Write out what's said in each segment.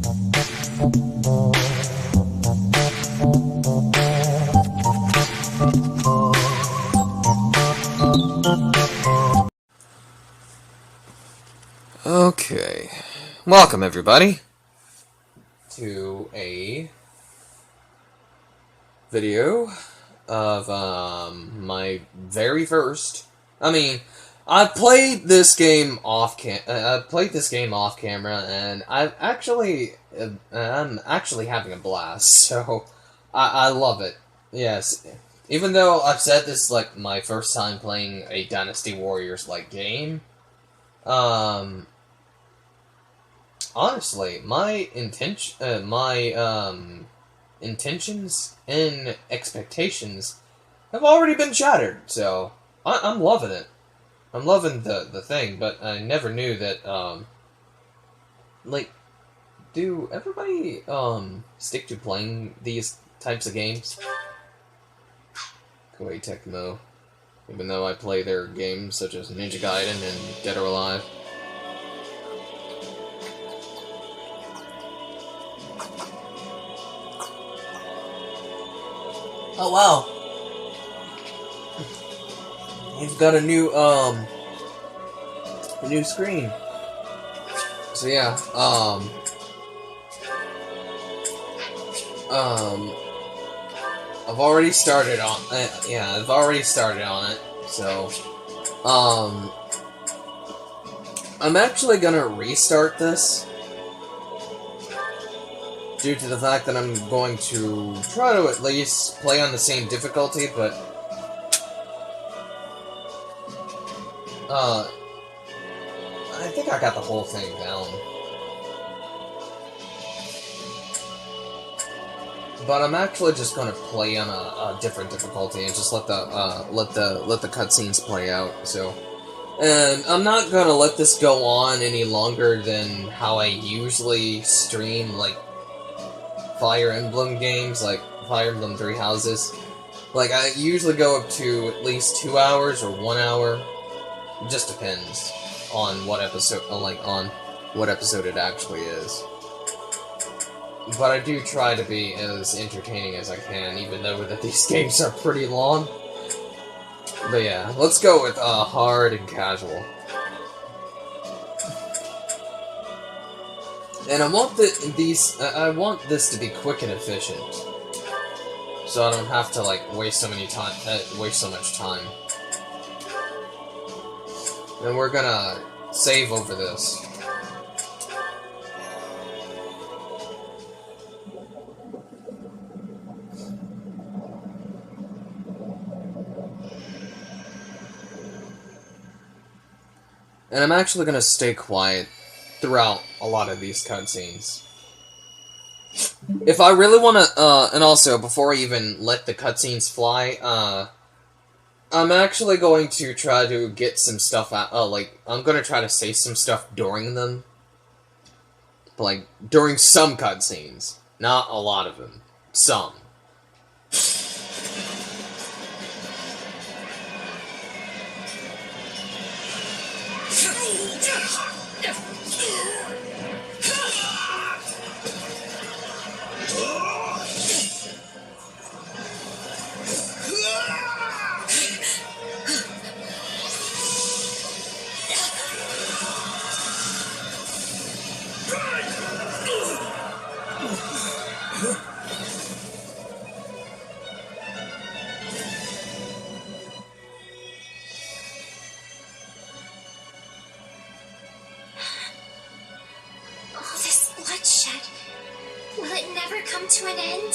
Okay, welcome everybody to a video of my very first. I played this game off camera, and I'm actually having a blast. So I love it. Yes, even though I've said this is like my first time playing a Dynasty Warriors like game. Honestly, my intentions and expectations have already been shattered, so I'm loving it. I'm loving the thing, but I never knew that, do everybody, stick to playing these types of games? Koei Tecmo. Even though I play their games such as Ninja Gaiden and Dead or Alive. Oh wow. He's got a new screen. So yeah, I've already started on it. So I'm actually gonna restart this due to the fact that I'm going to try to at least play on the same difficulty, but I think I got the whole thing down. But I'm actually just gonna play on a different difficulty and just let the cutscenes play out. So, and I'm not gonna let this go on any longer than how I usually stream like Fire Emblem games, like Fire Emblem Three Houses. Like, I usually go up to at least 2 hours or 1 hour. It just depends on what episode, on what episode it actually is. But I do try to be as entertaining as I can, even though that these games are pretty long. But yeah, let's go with hard and casual. And I want I want this to be quick and efficient, so I don't have to like waste so much time. And we're gonna save over this. And I'm actually gonna stay quiet throughout a lot of these cutscenes. If I really want to, and also, before I even let the cutscenes fly, I'm actually going to try to get some stuff out, I'm gonna try to say some stuff during them. Like, during some cutscenes. Not a lot of them. Some. Come to an end?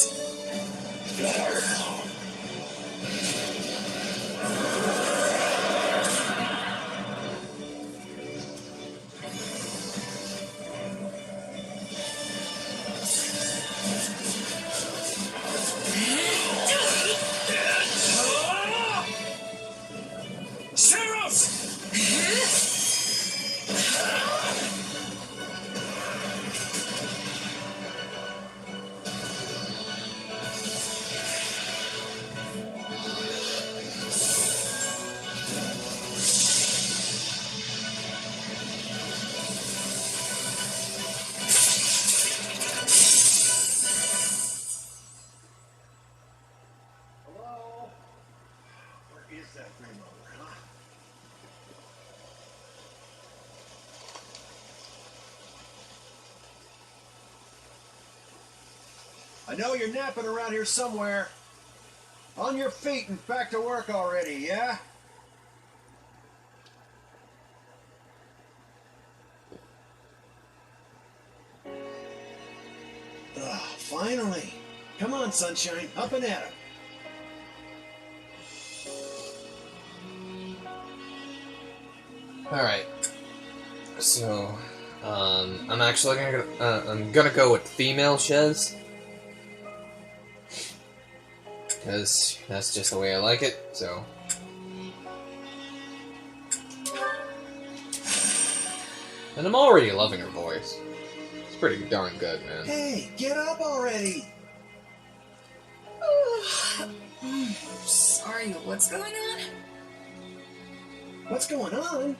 I know you're napping around here somewhere. On your feet and back to work already, yeah? Finally. Come on, sunshine. Up and at 'em. Alright. So, I'm actually I'm gonna go with female Shez. Because that's just the way I like it, so. And I'm already loving her voice. It's pretty darn good, man. Hey, get up already! Sorry, what's going on? What's going on?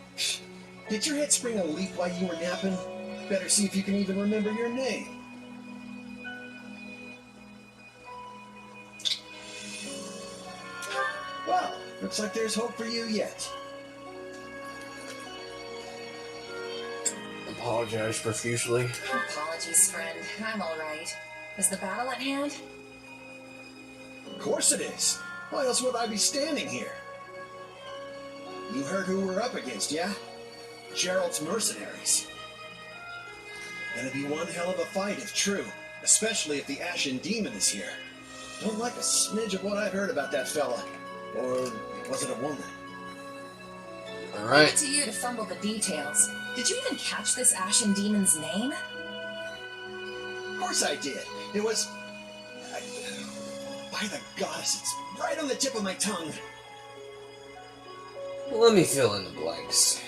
Did your head spring a leak while you were napping? Better see if you can even remember your name. Well, looks like there's hope for you yet. Apologize profusely. Apologies, friend. I'm alright. Is the battle at hand? Of course it is. Why else would I be standing here? You heard who we're up against, yeah? Gerald's mercenaries. Gonna be one hell of a fight if true, especially if the Ashen Demon is here. Don't like a smidge of what I've heard about that fella. Or was it a woman? Leave it Alright. to you to fumble the details. Did you even catch this Ashen Demon's name? Of course I did. It was... by the goddess, it's right on the tip of my tongue. Let me fill in the blanks.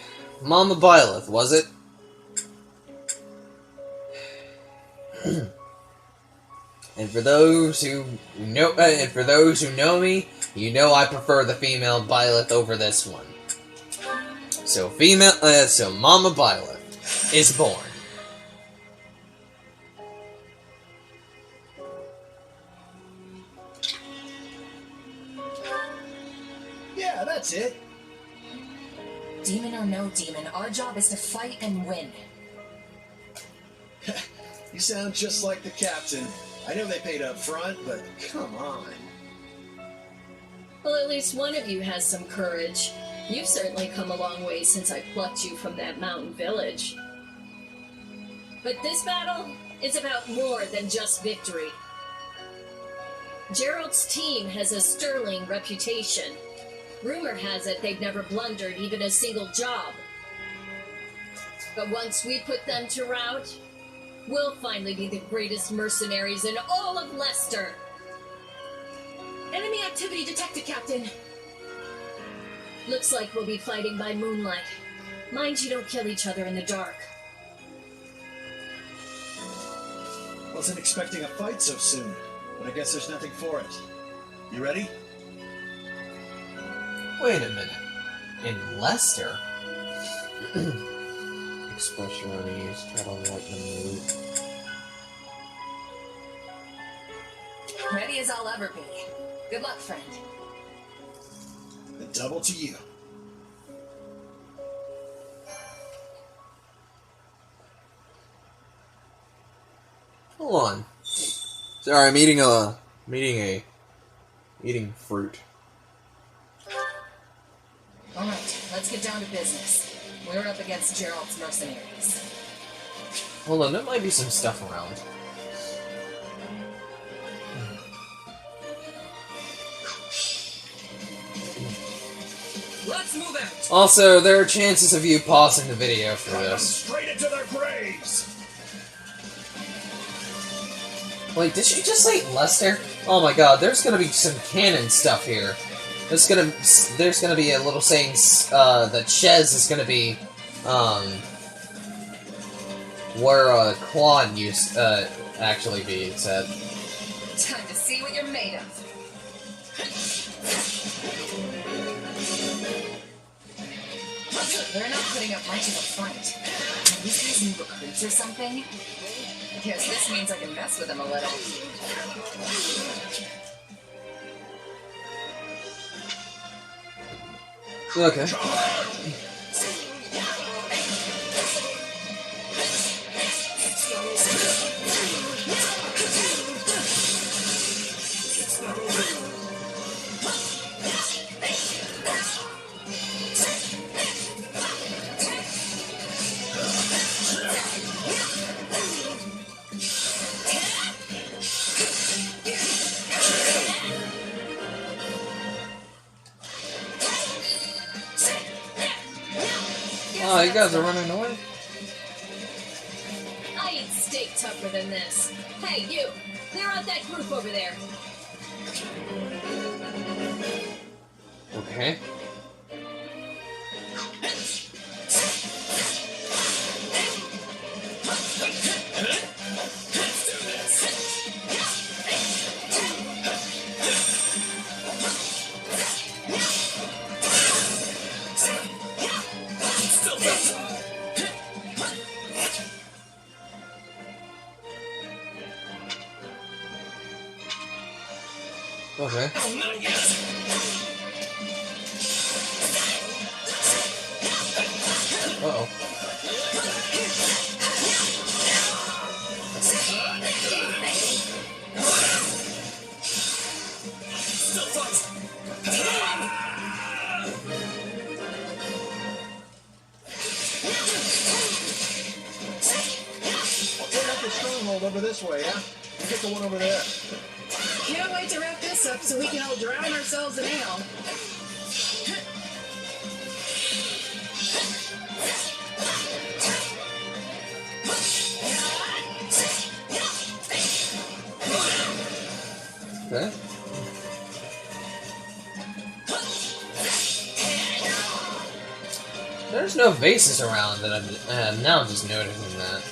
Mama Byleth, was it? And for those who know me, you know I prefer the female Byleth over this one. So so Mama Byleth is born. Yeah, that's it. Demon or no demon, our job is to fight and win. You sound just like the captain. I know they paid up front, but come on. Well, at least one of you has some courage. You've certainly come a long way since I plucked you from that mountain village. But this battle is about more than just victory. Gerald's team has a sterling reputation. Rumor has it they've never blundered even a single job. But once we put them to rout, we'll finally be the greatest mercenaries in all of Leicester. Enemy activity detected, Captain. Looks like we'll be fighting by moonlight. Mind you don't kill each other in the dark. Wasn't expecting a fight so soon, but I guess there's nothing for it. You ready? Wait a minute. In Leicester? Expression unease, try to lighten the mood. Ready as I'll ever be. Good luck, friend. A double to you. Hold on. Sorry, I'm eating fruit. Alright, let's get down to business. We're up against Gerald's mercenaries. Hold on, there might be some stuff around. Let's move out! Also, there are chances of you pausing the video for Drive them this. straight into their graves! Wait, did she just say Leicester? Oh my god, there's gonna be some canon stuff here. There's gonna be a little saying that Shez is gonna be where Quan used actually be, it said. Time to see what you're made of. They're not putting up much of a fight. Are these guys new recruits or something? Guess this means I can mess with them a little. Okay. Oh, you guys are running away? I eat steak tougher than this. Hey, you! Clear out that group over there. Okay. Okay. Uh-oh. Stronghold over this way, yeah? You get the one over there. Can't wait to wrap this up so we can all drown ourselves in ale. Okay. There's no vases around that I'm now just noticing that.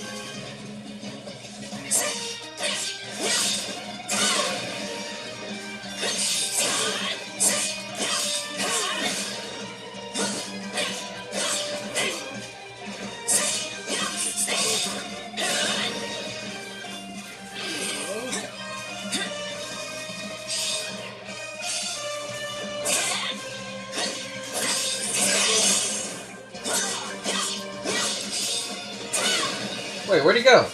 Wait, where'd he go?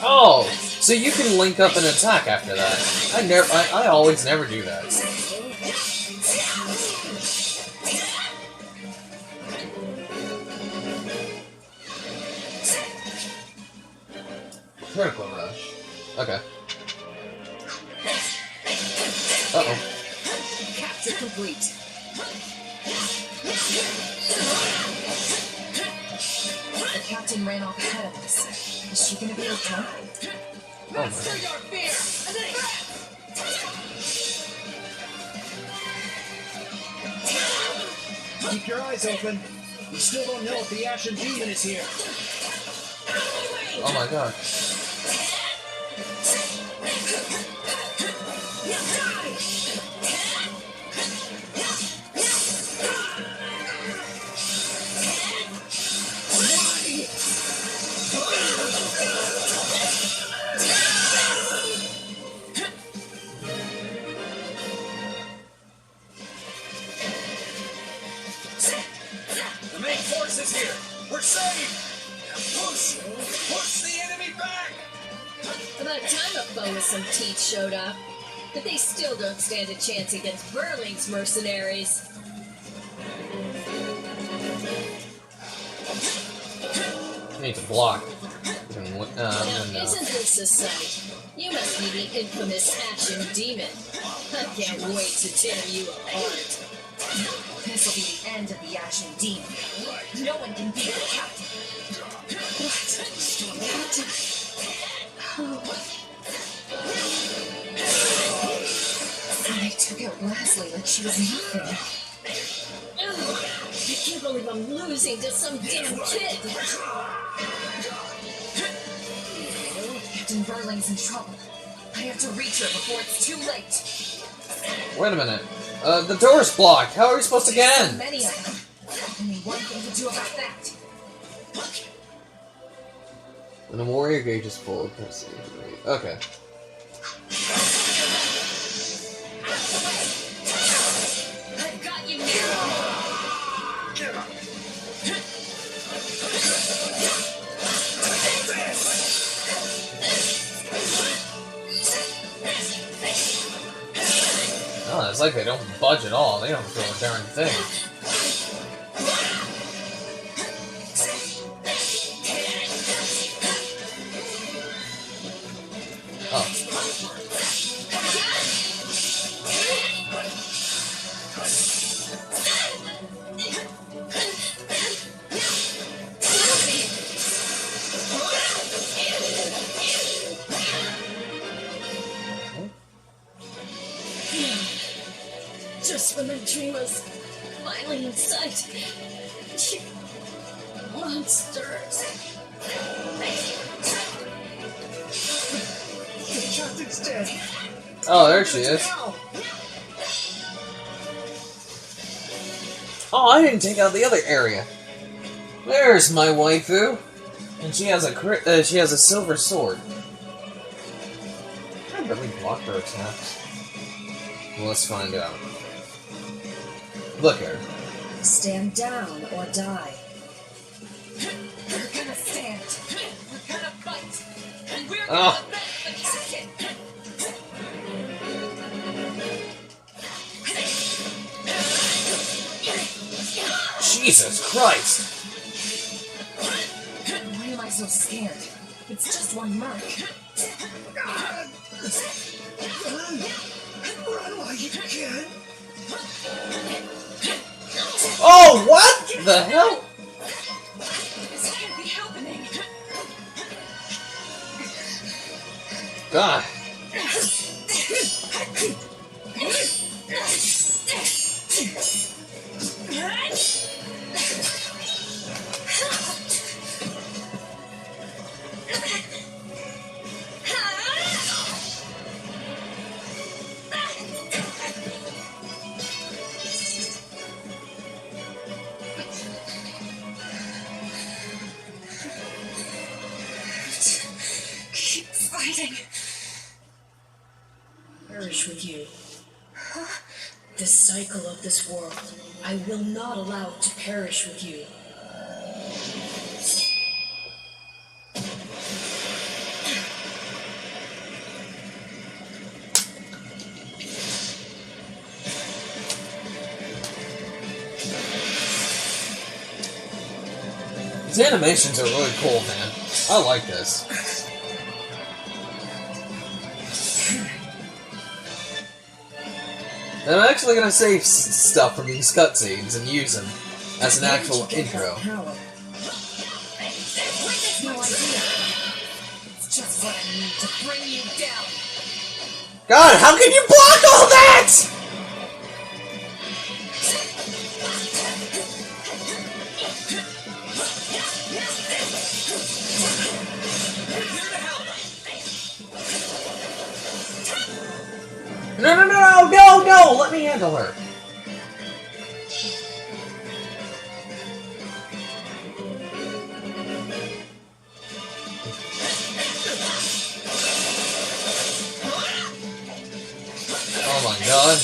Oh, so you can link up and attack after that. I always never do that. Critical rush. Okay. Uh-oh. Capture complete. The captain ran off ahead of us. Is she gonna be okay? Master your fear and then Keep your eyes open. We still don't know if the Ashen Demon is here. Oh my god. The main force is here. We're safe. Push the enemy back. About time a foe with some teeth showed up. But they still don't stand a chance against Burling's mercenaries. I need to block. Now, isn't this a sight? You must be the infamous Ashen Demon. I can't wait to tear you apart. This'll be the end of the Ashen Demon. No one can beat the captain. I took out Leslie like she was nothing. I can't believe I'm losing to some damn kid. Captain Burling's in trouble. I have to reach her before it's too late. Wait a minute. The door's blocked. How are we supposed to get So in? many of them. Only one thing to do about that. When a warrior gauge is full, okay. I've got you now. Oh, it's like they don't budge at all. They don't throw a darn thing. just when my dream was finally in sight. You monsters. The captain's dead. Oh, there she is. Oh, I didn't take out the other area. There's my waifu, and she has a silver sword. I really blocked her attacks. Well, let's find out. Look at her. Stand down or die. We're gonna stand. We're gonna fight. And we're Oh. gonna attack it. Jesus Christ! Why am I so scared? It's just one mark. Run while you can. Oh, what the hell? This can't be happening. God. Keep fighting. Perish with you. The cycle of this world, I will not allow it to perish with you. These animations are really cool, man. I like this. And I'm actually gonna save stuff from these cutscenes and use them as an actual intro. Power. No idea. It's just what I need to bring you down. God, how can you block all that?! No! Let me handle her. Oh my God.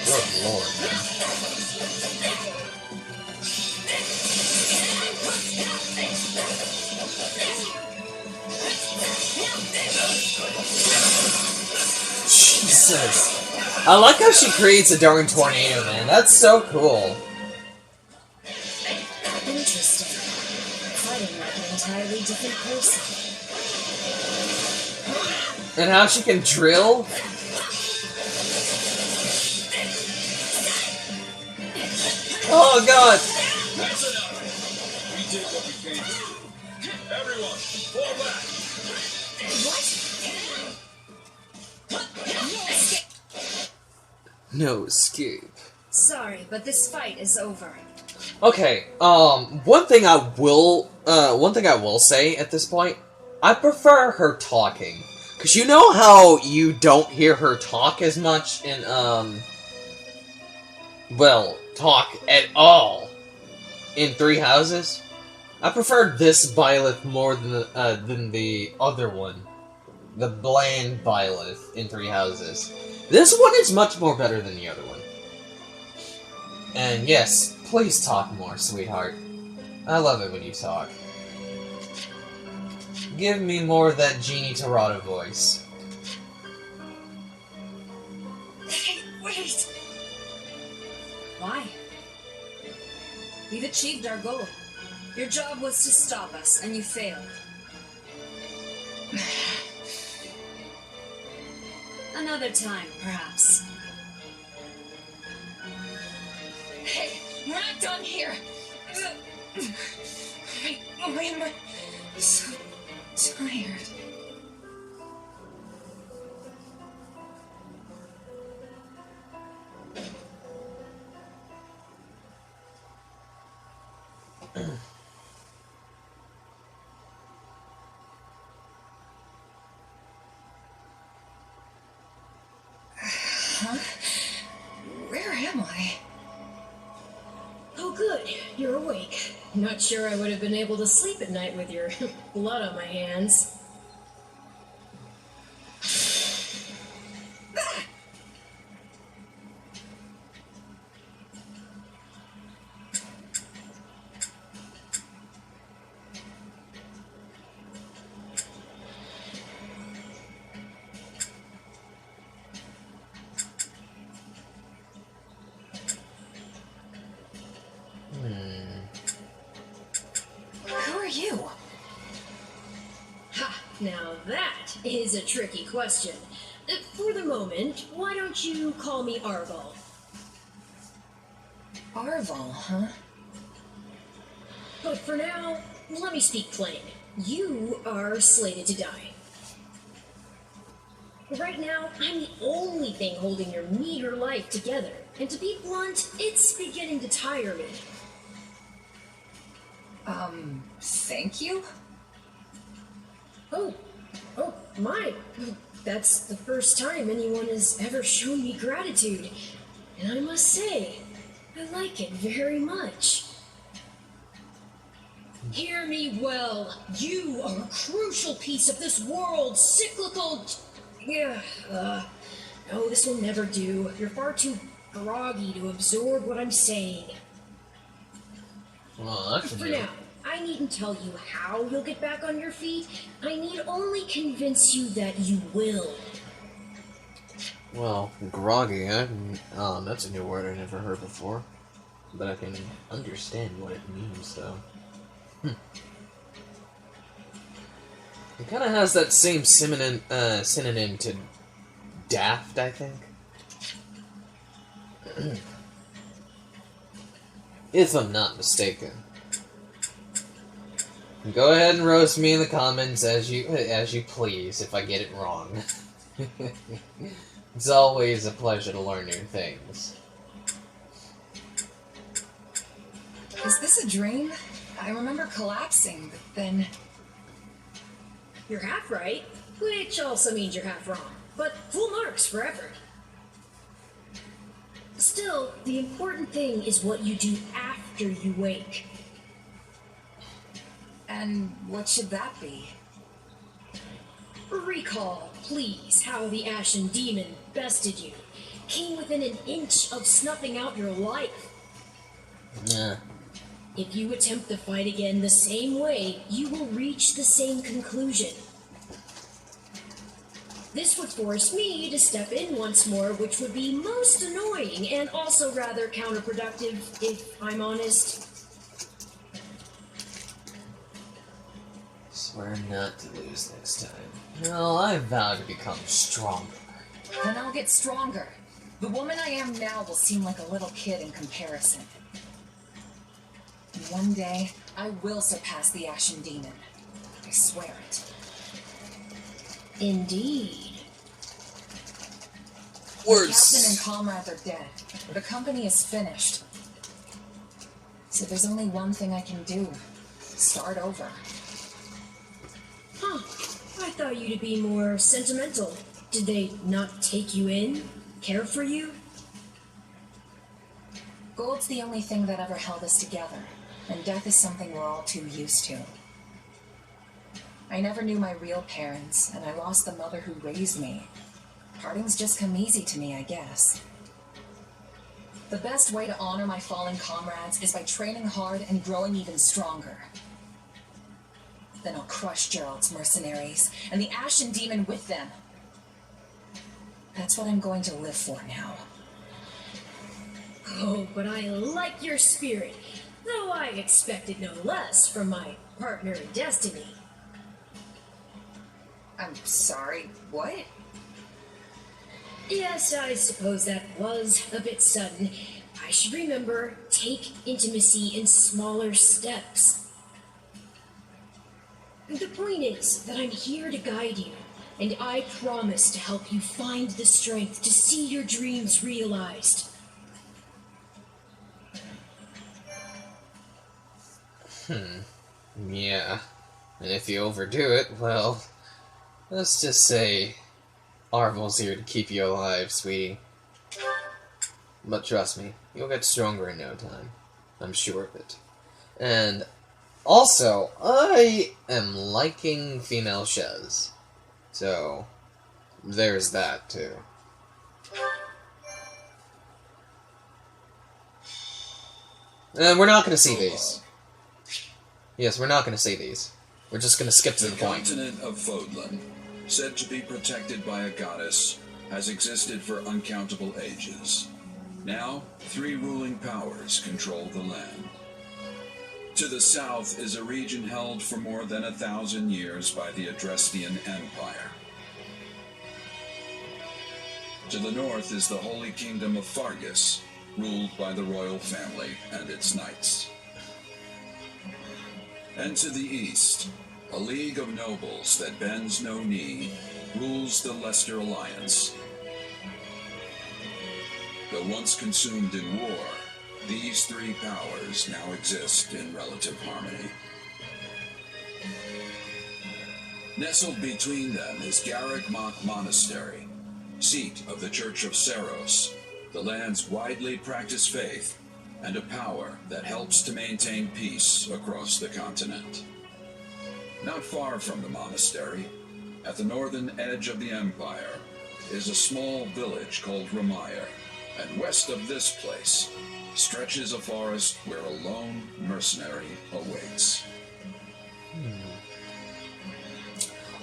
Good Lord, man. Jesus. I like how she creates a darn tornado, man. That's so cool. Interesting. Fighting like an entirely different person. And how she can drill. Oh God. That's enough. We did what we came to do. Everyone, fall back. No escape. Sorry, but this fight is over. Okay, one thing I will say at this point, I prefer her talking. Cause you know how you don't hear her talk as much in, well, talk at all in Three Houses? I prefer this Byleth more than the other one. The bland Byleth in Three Houses. This one is much more better than the other one. And yes, please talk more, sweetheart. I love it when you talk. Give me more of that Genie Torada voice. Hey, wait! Why? We've achieved our goal. Your job was to stop us, and you failed. Another time, perhaps. Hey, we're not done here! Why am I so tired? Huh? Where am I? Oh, good. You're awake. Not sure I would have been able to sleep at night with your blood on my hands. Who are you? Ha! Now that is a tricky question. For the moment, why don't you call me Arval? Arval, huh? But for now, let me speak plain. You are slated to die. Right now, I'm the only thing holding your meager life together, and to be blunt, it's beginning to tire me. Thank you? Oh, my. That's the first time anyone has ever shown me gratitude. And I must say, I like it very much. Hear me well. You are a crucial piece of this world's cyclical... no, this will never do. You're far too groggy to absorb what I'm saying. Well, that's For new. now, I needn't tell you how you'll get back on your feet. I need only convince you that you will. Well, groggy, that's a new word I never heard before. But I can understand what it means, though. It kind of has that same synonym to daft, I think. If I'm not mistaken. Go ahead and roast me in the comments as you please if I get it wrong. It's always a pleasure to learn new things. Is this a dream? I remember collapsing, but then... You're half right, which also means you're half wrong. But full marks for effort. Still, the important thing is what you do after you wake. And what should that be? Recall, please, how the Ashen Demon bested you. Came within an inch of snuffing out your life. Yeah. If you attempt the fight again the same way, you will reach the same conclusion. This would force me to step in once more, which would be most annoying and also rather counterproductive, if I'm honest. Swear not to lose next time. Well, I vow to become stronger. Then I'll get stronger. The woman I am now will seem like a little kid in comparison. And one day, I will surpass the Ashen Demon. I swear it. Indeed. The captain and comrades are dead. The company is finished. So there's only one thing I can do. Start over. Huh. I thought you to be more sentimental. Did they not take you in? Care for you? Gold's the only thing that ever held us together, and death is something we're all too used to. I never knew my real parents, and I lost the mother who raised me. Parting's just come easy to me, I guess. The best way to honor my fallen comrades is by training hard and growing even stronger. Then I'll crush Gerald's mercenaries, and the Ashen Demon with them. That's what I'm going to live for now. Oh, but I like your spirit, though I expected no less from my partner in destiny. I'm sorry, what? Yes, I suppose that was a bit sudden. I should remember, take intimacy in smaller steps. The point is that I'm here to guide you, and I promise to help you find the strength to see your dreams realized. Yeah. And if you overdo it, well, let's just say Arvel's here to keep you alive, sweetie. But trust me, you'll get stronger in no time. I'm sure of it. And also, I am liking female Shez. So, there's that, too. And we're not going to see these. Yes, we're not going to see these. We're just going to skip to the point. The continent of Fodlan, said to be protected by a goddess, has existed for uncountable ages. Now, 3 ruling powers control the land. To the south is a region held for more than 1,000 years by the Adrestian Empire. To the north is the Holy Kingdom of Fargus, ruled by the royal family and its knights. And to the east, a league of nobles that bends no knee rules the Leicester Alliance. Though once consumed in war, these 3 powers now exist in relative harmony. Nestled between them is Garrick Monastery, seat of the Church of Seros, the land's widely practiced faith, and a power that helps to maintain peace across the continent. Not far from the monastery, at the northern edge of the empire, is a small village called Ramire, and west of this place stretches a forest where a lone mercenary awaits.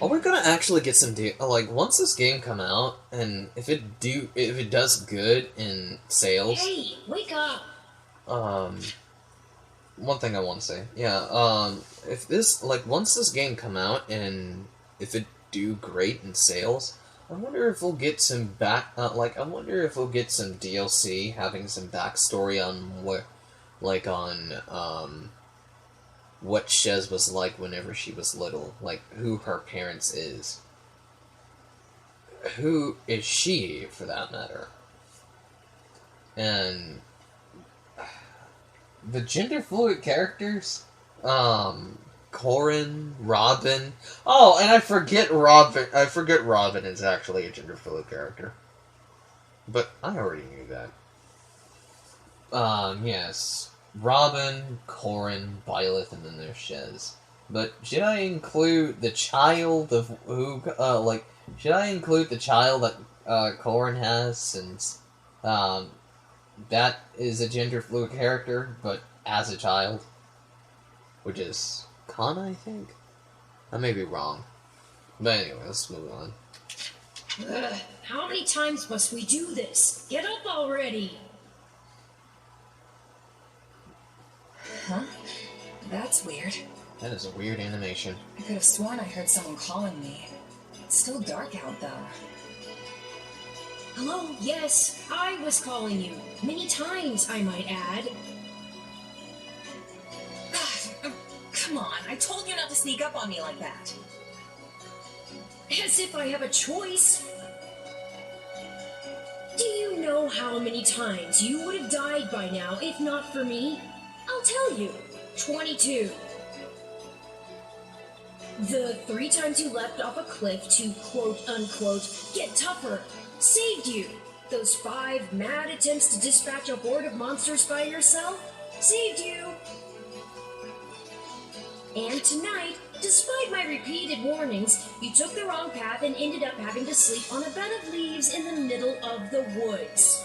Are we gonna actually get some like once this game come out, and if it does good in sales? Hey, wake up! One thing I want to say, yeah, if this once this game come out and if it do great in sales, I wonder if we'll get some I wonder if we'll get some DLC having some backstory on what Shez was like whenever she was little, like who her parents is. Who is she, for that matter? And the gender fluid characters, Corin, Robin. Oh, and I forget Robin is actually a gender fluid character. But I already knew that. Yes. Robin, Corin, Violet, and then there's Shez. But should I include the child of who, should I include the child that Corin has, since that is a gender fluid character, but as a child? Which is Kana, I think? I may be wrong. But anyway, let's move on. How many times must we do this? Get up already! Huh? That's weird. That is a weird animation. I could have sworn I heard someone calling me. It's still dark out, though. Hello, yes, I was calling you. Many times, I might add. Come on, I told you not to sneak up on me like that. As if I have a choice. Do you know how many times you would have died by now if not for me? I'll tell you. 22. The 3 times you leapt off a cliff to quote-unquote get tougher saved you. Those 5 mad attempts to dispatch a horde of monsters by yourself saved you. And tonight, despite my repeated warnings, you took the wrong path and ended up having to sleep on a bed of leaves in the middle of the woods.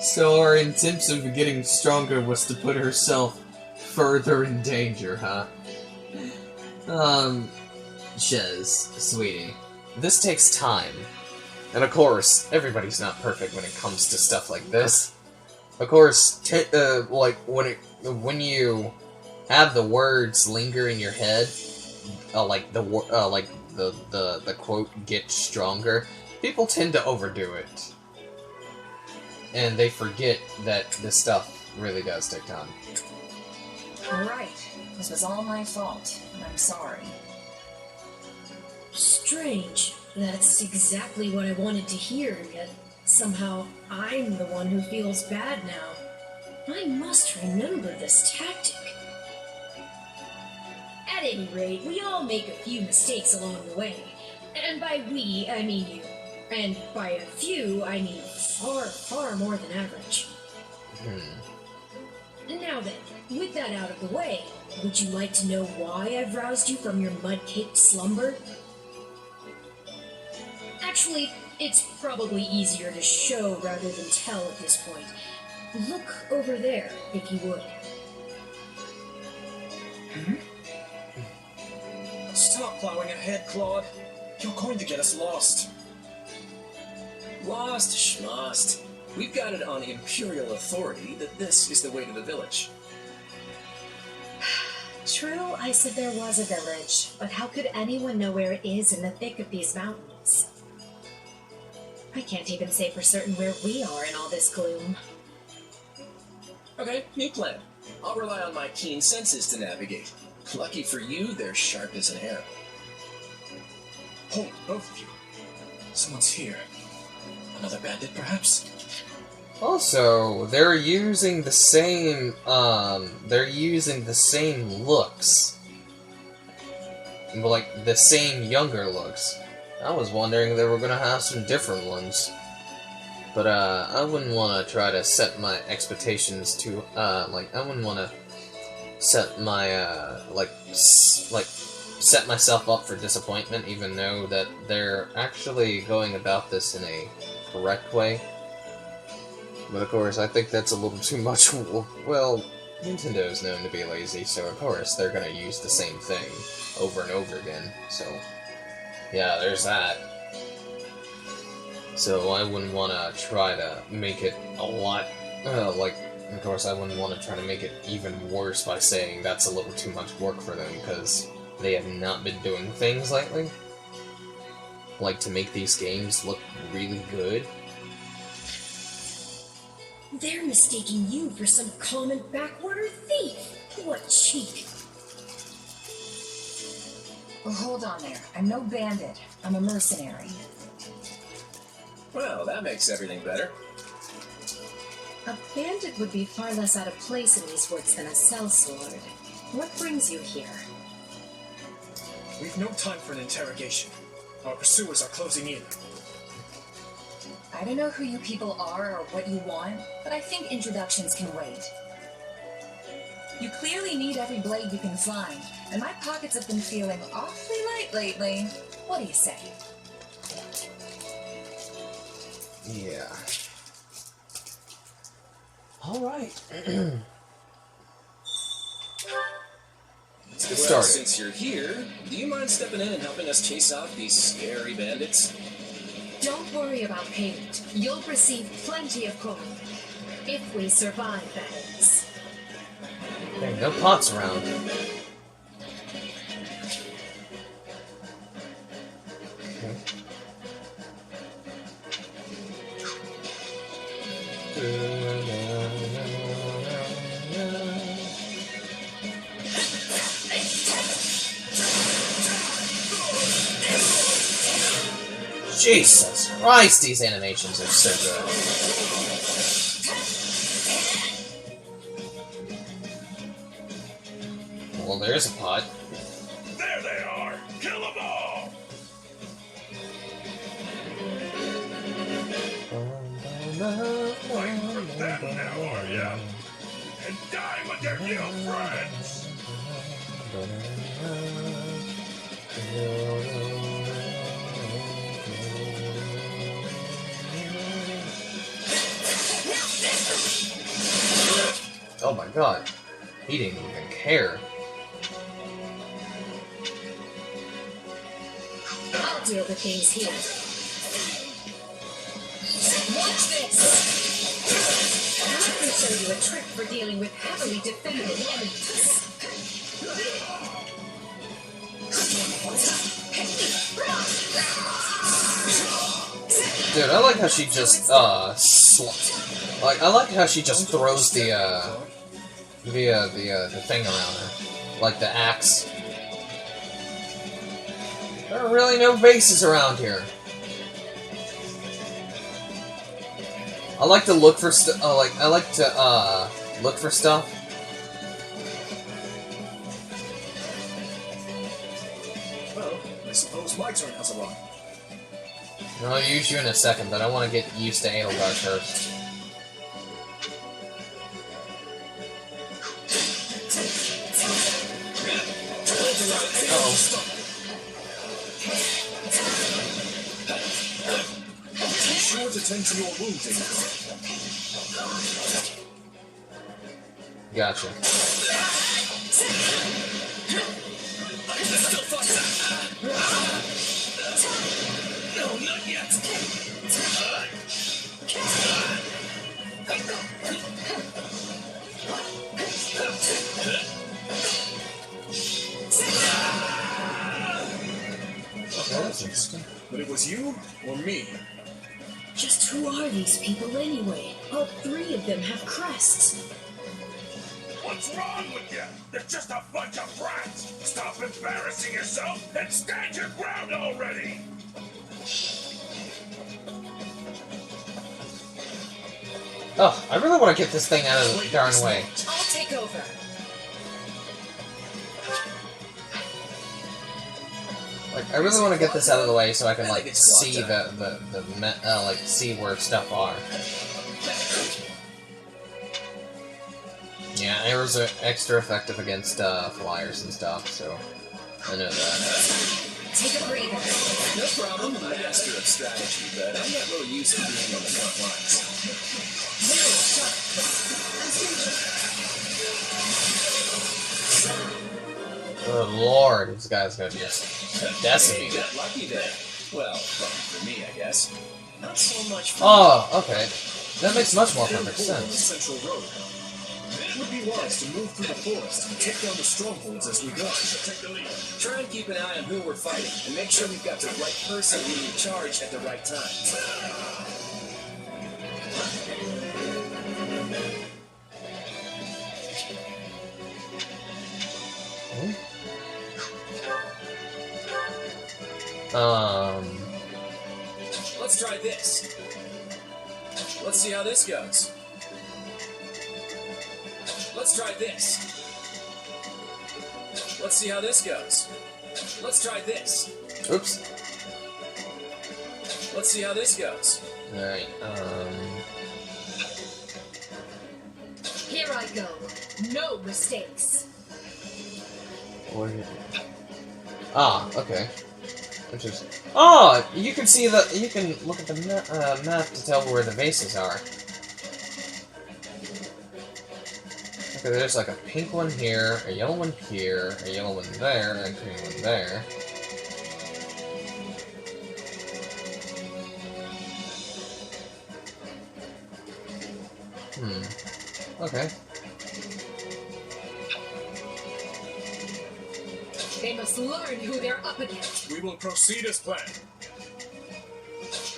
So our intention of getting stronger was to put herself further in danger, huh? Shez, sweetie, this takes time. And of course, everybody's not perfect when it comes to stuff like this. Of course, when you have the words linger in your head, the quote "get stronger," people tend to overdo it. And they forget that this stuff really does take time. Alright, this was all my fault, and I'm sorry. Strange. That's exactly what I wanted to hear, yet Somehow, I'm the one who feels bad now. I must remember this tactic. At any rate, we all make a few mistakes along the way. And by we, I mean you. And by a few, I mean far, far more than average. Now then, with that out of the way, would you like to know why I've roused you from your mud-caked slumber? Actually, it's probably easier to show rather than tell at this point. Look over there, if you would. Stop plowing ahead, Claude. You're going to get us lost. Lost, schmost. We've got it on imperial authority that this is the way to the village. True, I said there was a village, but how could anyone know where it is in the thick of these mountains? I can't even say for certain where we are in all this gloom. Okay, new plan. I'll rely on my keen senses to navigate. Lucky for you, they're sharp as an arrow. Hold, both of you. Someone's here. Another bandit, perhaps? Also, they're using the same looks. Like, the same younger looks. I was wondering if they were gonna have some different ones. But, I wouldn't want to try to set my expectations to, I wouldn't want to set my, set myself up for disappointment, even though that they're actually going about this in a correct way. But of course, I think that's a little too much. Well, Nintendo is known to be lazy, so of course they're gonna use the same thing over and over again. So, yeah, there's that. So I wouldn't want to try to make it a lot, of course I wouldn't want to try to make it even worse by saying that's a little too much work for them, because they have not been doing things lately. Like, to make these games look really good. They're mistaking you for some common backwater thief. What cheek. Well, hold on there. I'm no bandit. I'm a mercenary. Well, that makes everything better. A bandit would be far less out of place in these woods than a sellsword. What brings you here? We've no time for an interrogation. Our pursuers are closing in. I don't know who you people are or what you want, but I think introductions can wait. You clearly need every blade you can find, and my pockets have been feeling awfully light lately. What do you say? Yeah. Alright. Let's get Well, started. since you're here, do you mind stepping in and helping us chase out these scary bandits? Don't worry about payment. You'll receive plenty of coin. If we survive, that is. Hey, no pots around. Jesus Christ, these animations are so good. Well, there's a pot. There they are! Kill them all! Fighting for them now, are ya? And die with their little friends! Oh my god. He didn't even care. I'll deal with things here. Watch this! I can show you a trick for dealing with heavily defended enemies. Dude, I like how she just, I like how she just throws the thing around her. Like the axe. There are really no bases around here. I like to look for I like to look for stuff. Well, I suppose my turn has arrived. I'll use you in a second, but I want to get used to Edelgard first. Uh-oh. Be sure to tend to your wounding. Gotcha. No, not yet. Okay, that's interesting. But it was you or me? Just who are these people anyway? All three of them have crests. What's wrong with you? They're just a bunch of brats. Stop embarrassing yourself and stand your ground already. Oh, I really want to get this thing out of the darn way. I'll take over. Like, I really want to get this out of the way so I can, I like, think it's see like, see where stuff are. Yeah, arrows are extra effective against, flyers and stuff, so I know that. Take a breather. No problem. I master of strategy, but I'm not really used to being on the front lines. Oh lord, this guy's gonna just decimate You it. got lucky there. Well, lucky for me, I guess. Not so much for Oh, okay. That makes much more perfect you. On the sense. central road. It would be wise to move through the forest and take down the strongholds as we go. Try and keep an eye on who we're fighting, and make sure we've got the right person leading charge at the right time. Let's try this. Let's see how this goes. Let's try this. Let's see how this goes. Let's try this. Oops. Let's see how this goes. Alright, Here I go. No mistakes. what are you doing? Ah, okay. Interesting. Oh, you can see the, you can look at the map to tell where the bases are. Okay, there's like a pink one here, a yellow one here, a yellow one there, and a green one there. Okay. They must learn who they're up against. We will proceed as planned.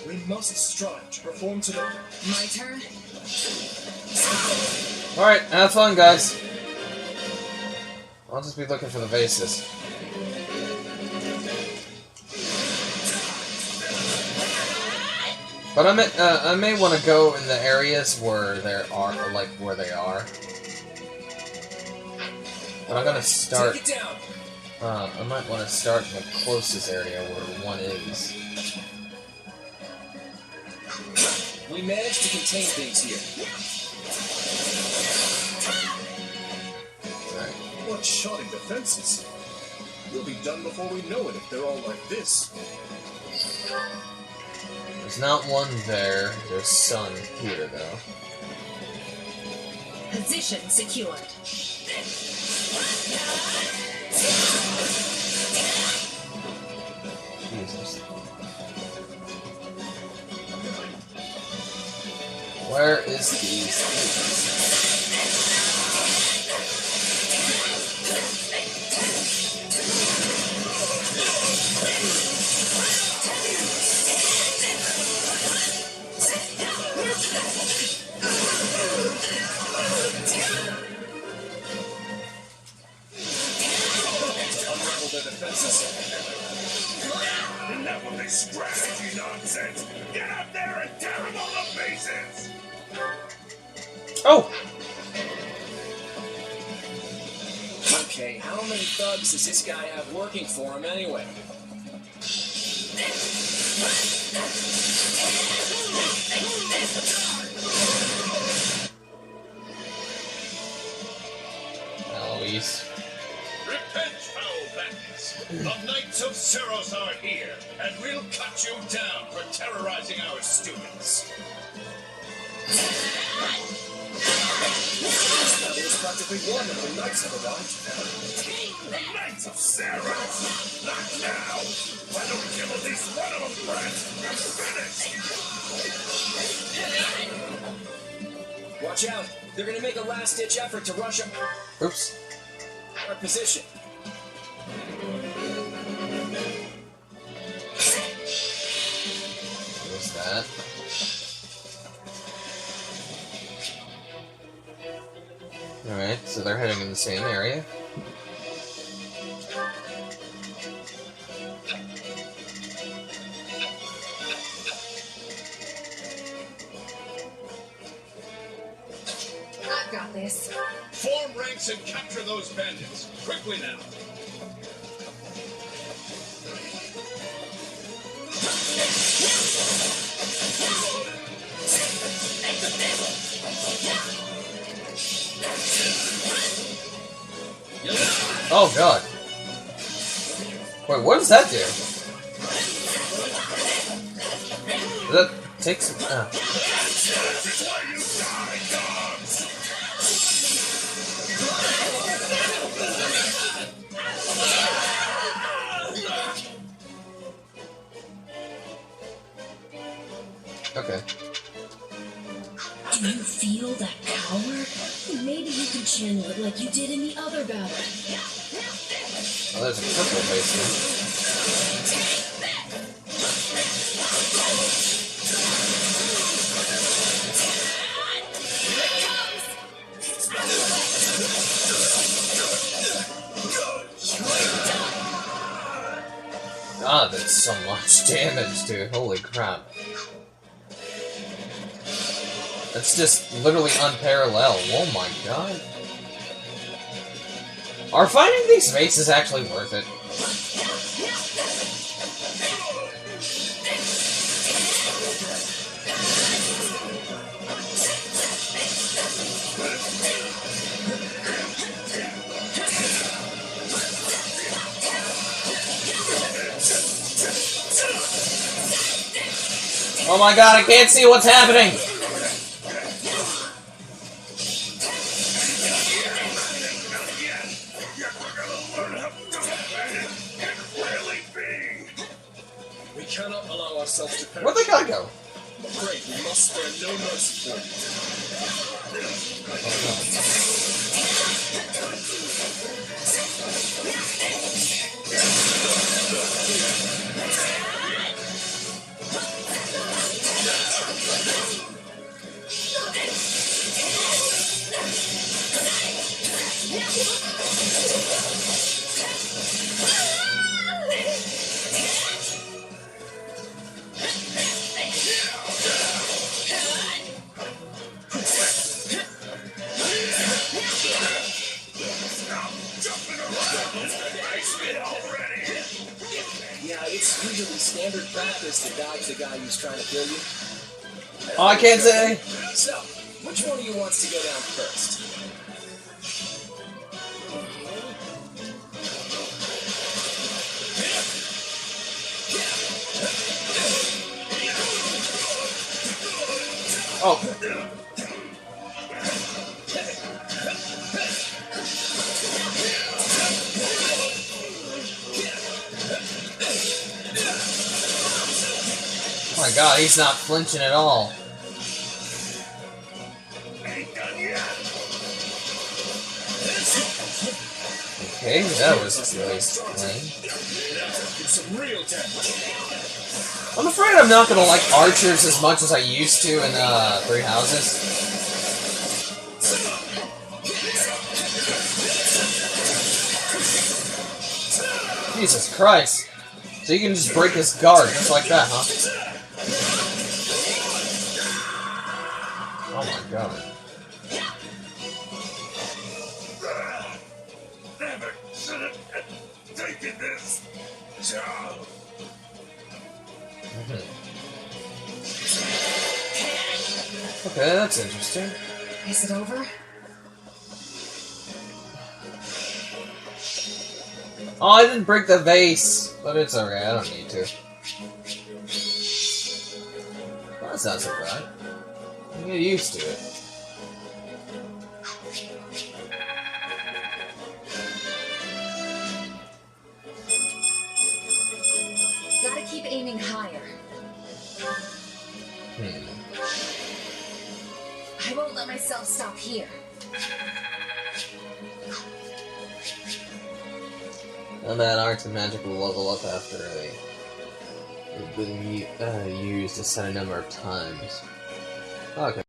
We must strive to perform to the... My turn? Alright, have fun, guys. I'll just be looking for the bases. But I may want to go in the areas where there are, like, where they are. But I'm gonna start... Take it down. I might want to start in the closest area where one is. We managed to contain things here. Alright. What shoddy defenses. We'll be done before we know it if they're all like this. There's not one there. There's sun here, though. Position secured. Jesus. Where is these? Unravel their defenses. Enough of this strategy nonsense! Get up there and tear them all to pieces! Oh! Okay, how many thugs does this guy have working for him anyway? Eloise. Repent, foul bandits! The Knights of Ceros are here, and we'll cut you down for terrorizing our students. There's practically one of the Knights of arrived. The Knights of Ceros! Not now! Why don't we kill at least one of them, Brent? We're finished! Watch out! They're gonna make a last-ditch effort to rush up Oops. our position. What was that? Alright, so they're heading in the same area. I've got this. Form ranks and capture those bandits. Quickly now! Oh god. Wait, what does that do? Does that take some... This is why you die, dogs! Okay. Do you feel that power? Maybe you can channel it like you did in the other battle. Oh, there's a purple basement. God, that's so much damage, dude. Holy crap. That's just literally unparalleled. Oh my god. Are fighting these faces actually worth it? Oh my god, I can't see what's happening! We cannot allow ourselves to perish. Where'd the guy go? Great, we must spare no mercy for you. Yeah, it's usually standard practice to dodge the guy who's trying to kill you. Oh, I can't say. So, which one of you wants to go down first? Oh. Oh my god, he's not flinching at all. Okay, that was really lame. Some real damage. I'm afraid I'm not gonna like archers as much as I used to in Three Houses. Jesus Christ. So you can just break his guard just like that, huh? Oh my god. Okay, that's interesting. Is it over? Oh, I didn't break the vase! But it's okay, I don't need to. Well, that's not so bad. You get used to it. Gotta keep aiming higher. I won't let myself stop here. And that arts and magic will level up after they've been used a set number of times. Okay.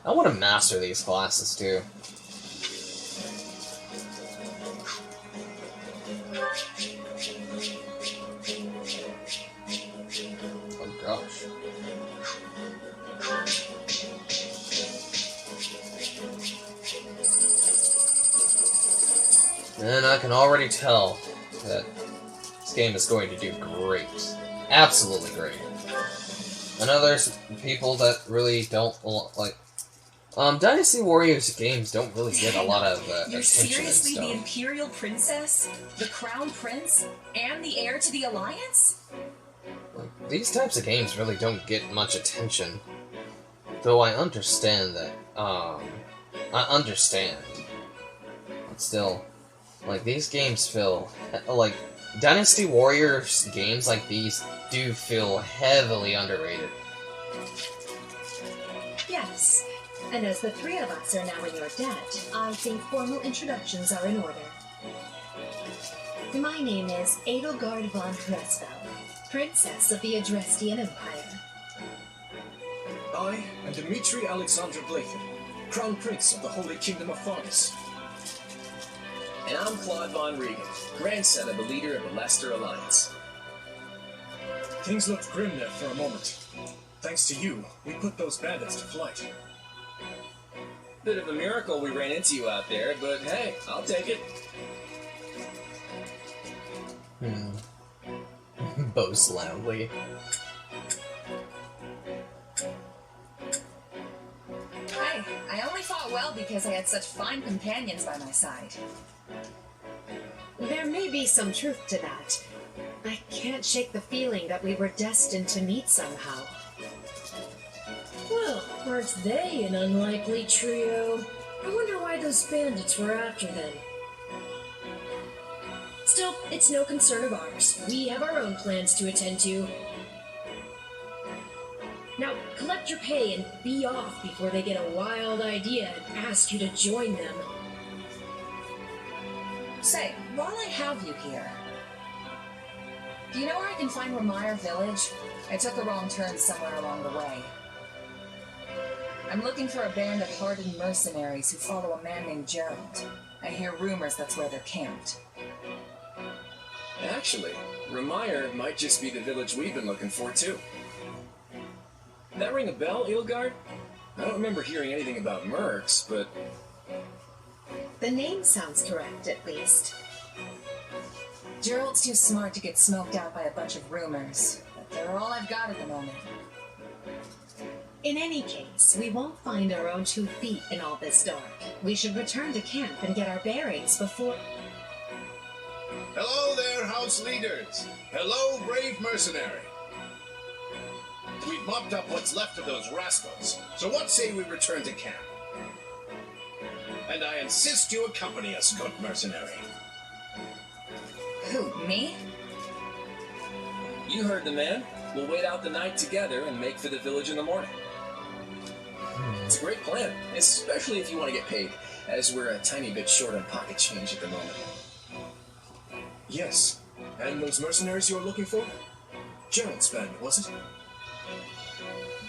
I want to master these classes too. Oh gosh. And I can already tell that this game is going to do great. Absolutely great. I know there's people that really don't like... Dynasty Warriors games don't really get a lot of You're attention and seriously stuff. the Imperial Princess? The Crown Prince? And the heir to the Alliance? Like, these types of games really don't get much attention. Though I understand that, I understand. But still, like, these games feel... like, Dynasty Warriors games like these do feel heavily underrated. Yes, and as the three of us are now in your debt, I think formal introductions are in order. My name is Edelgard von Hresfeld, Princess of the Adrestian Empire. I am Dmitri Alexander Blathen, Crown Prince of the Holy Kingdom of Fargus. And I'm Claude von Regan, grandson of the leader of the Leicester Alliance. Things looked grim there for a moment. Thanks to you, we put those bandits to flight. Bit of a miracle we ran into you out there, but hey, I'll take it. Boast loudly. Hey, I only fought well because I had such fine companions by my side. There may be some truth to that. I can't shake the feeling that we were destined to meet somehow. Well, aren't they an unlikely trio? I wonder why those bandits were after them. Still, it's no concern of ours. We have our own plans to attend to. Now, collect your pay and be off before they get a wild idea and ask you to join them. Say, while I have you here, do you know where I can find Ramire Village? I took a wrong turn somewhere along the way. I'm looking for a band of hardened mercenaries who follow a man named Gerald. I hear rumors that's where they're camped. Actually, Ramire might just be the village we've been looking for, too. That ring a bell, Edelgard? I don't remember hearing anything about mercs, but... The name sounds correct, at least. Gerald's too smart to get smoked out by a bunch of rumors, but they're all I've got at the moment. In any case, we won't find our own 2 feet in all this dark. We should return to camp and get our bearings before... Hello there, house leaders. Hello, brave mercenary. We've mopped up what's left of those rascals, so what say we return to camp? And I insist you accompany us, good mercenary. Who, me? You heard the man. We'll wait out the night together and make for the village in the morning. It's a great plan, especially if you want to get paid, as we're a tiny bit short on pocket change at the moment. Yes. And those mercenaries you're looking for? Gerald's band, was it?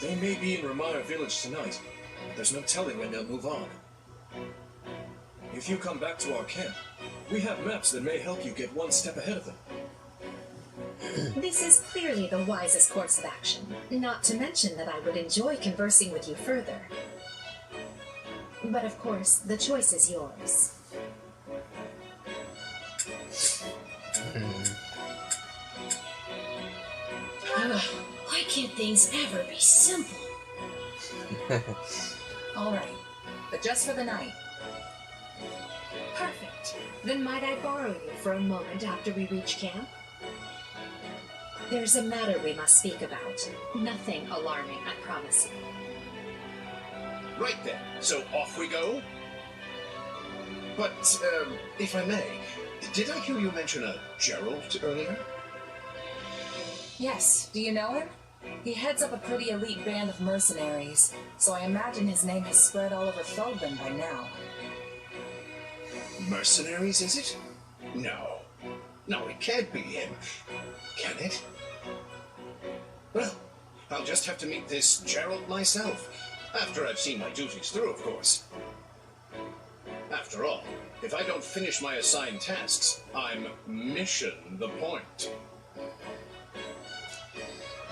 They may be in Ramire Village tonight. There's no telling when they'll move on. If you come back to our camp, we have maps that may help you get one step ahead of them. This is clearly the wisest course of action, not to mention that I would enjoy conversing with you further. But of course, the choice is yours. things ever be simple? All right, but just for the night. Perfect. Then might I borrow you for a moment after we reach camp? There's a matter we must speak about. Nothing alarming, I promise you. Right then, so off we go? But, if I may, did I hear you mention a Gerald earlier? Yes, do you know him? He heads up a pretty elite band of mercenaries, so I imagine his name has spread all over Feldman by now. Mercenaries, is it? No. No, it can't be him. Can it? Well, I'll just have to meet this Gerald myself. After I've seen my duties through, of course. After all, if I don't finish my assigned tasks, I'm mission the point.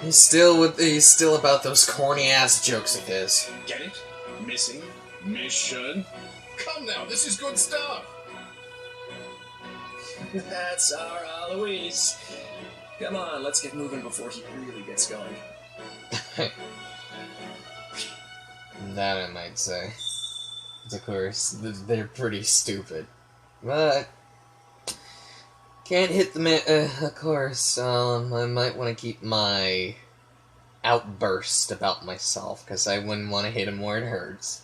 He's still about those corny ass jokes of his. Get it? Missing? Mission? Come now, this is good stuff! That's our Alois. Come on, let's get moving before he really gets going. That I might say. Of course, they're pretty stupid. But can't hit the of course, I might want to keep my outburst about myself, because I wouldn't want to hit him where it hurts.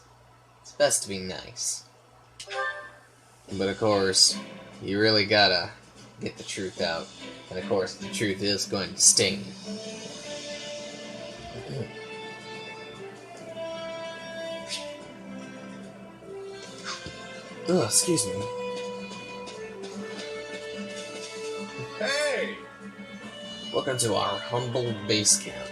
It's best to be nice. But of course, you really gotta get the truth out. And of course, the truth is going to sting. Ugh, excuse me. Hey! Welcome to our humble base camp.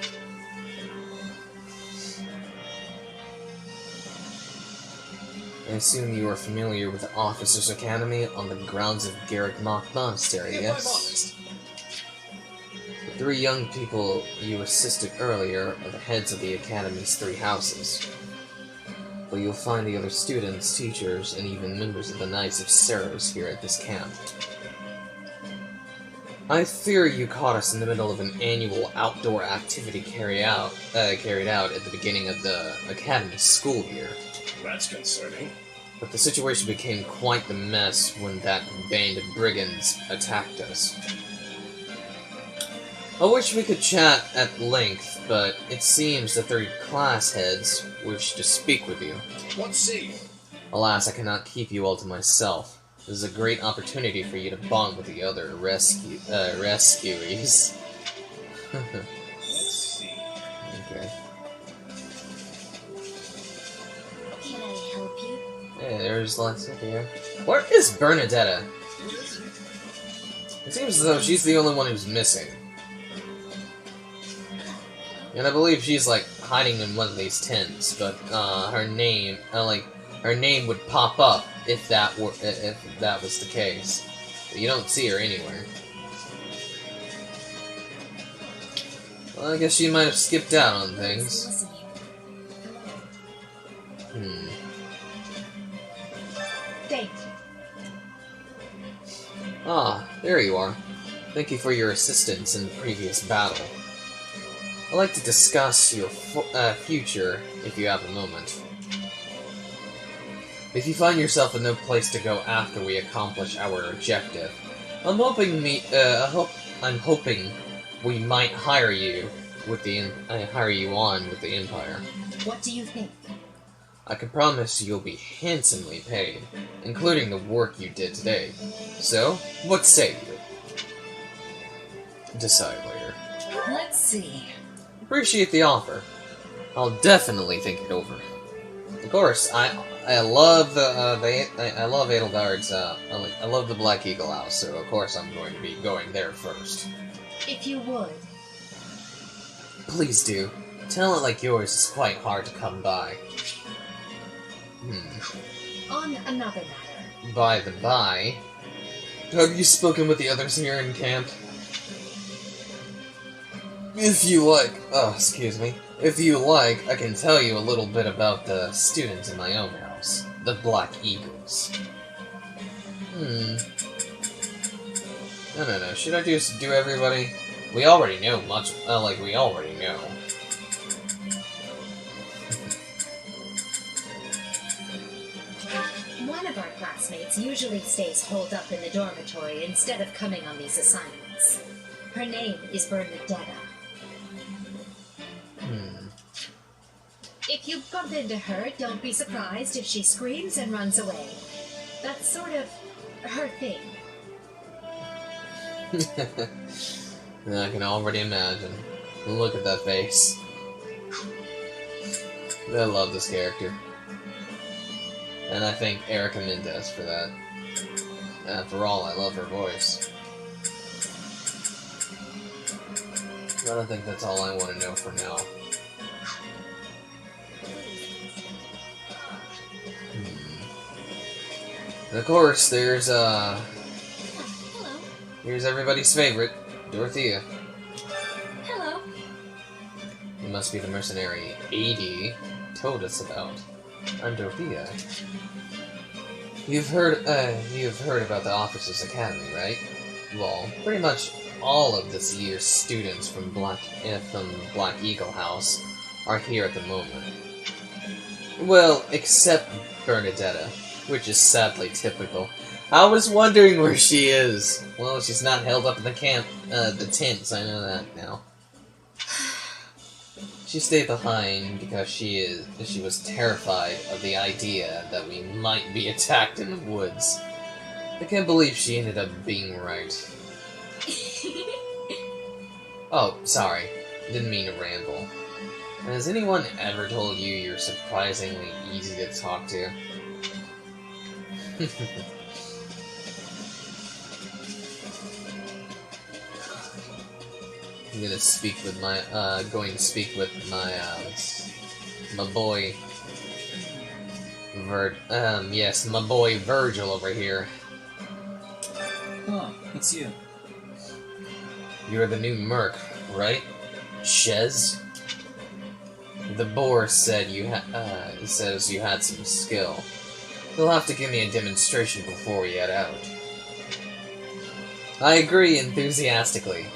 I assume you are familiar with the Officers' Academy on the grounds of Garrick Monastery, If yes? I'm honest. The 3 young people you assisted earlier are the heads of the Academy's 3 houses. But you'll find the other students, teachers, and even members of the Knights of Ceros here at this camp. I fear you caught us in the middle of an annual outdoor activity carried out at the beginning of the Academy school year. That's concerning. But the situation became quite the mess when that band of brigands attacked us. I wish we could chat at length, but it seems the 3 class heads wish to speak with you. Let's see. Alas, I cannot keep you all to myself. This is a great opportunity for you to bond with the other rescuees. Let's see. Okay. Can I help you? Hey, there's Lexi here. Where is Bernadetta? It seems as though she's the only one who's missing. And I believe she's, like, hiding in one of these tents, but, her name would pop up if that was the case. But you don't see her anywhere. Well, I guess she might have skipped out on things. Thank you. Ah, there you are. Thank you for your assistance in the previous battle. I'd like to discuss your future, if you have a moment. If you find yourself in no place to go after we accomplish our objective, I'm hoping we might hire you on with the Empire. What do you think? I can promise you'll be handsomely paid, including the work you did today. So, what say you? Decide later. Let's see. Appreciate the offer. I'll definitely think it over. Of course, I love I love Edelgard's I love the Black Eagle House, so of course I'm going to be going there first. If you would. Please do. Talent like yours is quite hard to come by. On another matter. By the by, have you spoken with the others here in camp? If you like, excuse me. If you like, I can tell you a little bit about the students in my own house, the Black Eagles. No, should I just do everybody? We already know much, we already know. classmates usually stays holed up in the dormitory instead of coming on these assignments. Her name is Bernadetta. If you bump into her, don't be surprised if she screams and runs away. That's sort of her thing. I can already imagine. Look at that face. I love this character. And I thank Erica Mendez for that. After all, I love her voice. But I think that's all I want to know for now. And of course, there's Hello. here's everybody's favorite, Dorothea. Hello. You must be the mercenary AD told us about. I'm Dorothea. You've heard about the Officers Academy, right? Well, pretty much all of this year's students from Black Eagle House are here at the moment. Well, except Bernadetta, which is sadly typical. I was wondering where she is. Well, she's not held up in the tents, I know that now. She stayed behind because she was terrified of the idea that we might be attacked in the woods. I can't believe she ended up being right. Oh, sorry. Didn't mean to ramble. Has anyone ever told you you're surprisingly easy to talk to? I'm going to speak with my boy yes, my boy Virgil over here. Oh, it's you. You're the new merc, right? Shez? The boar said says you had some skill. You'll have to give me a demonstration before we head out. I agree enthusiastically.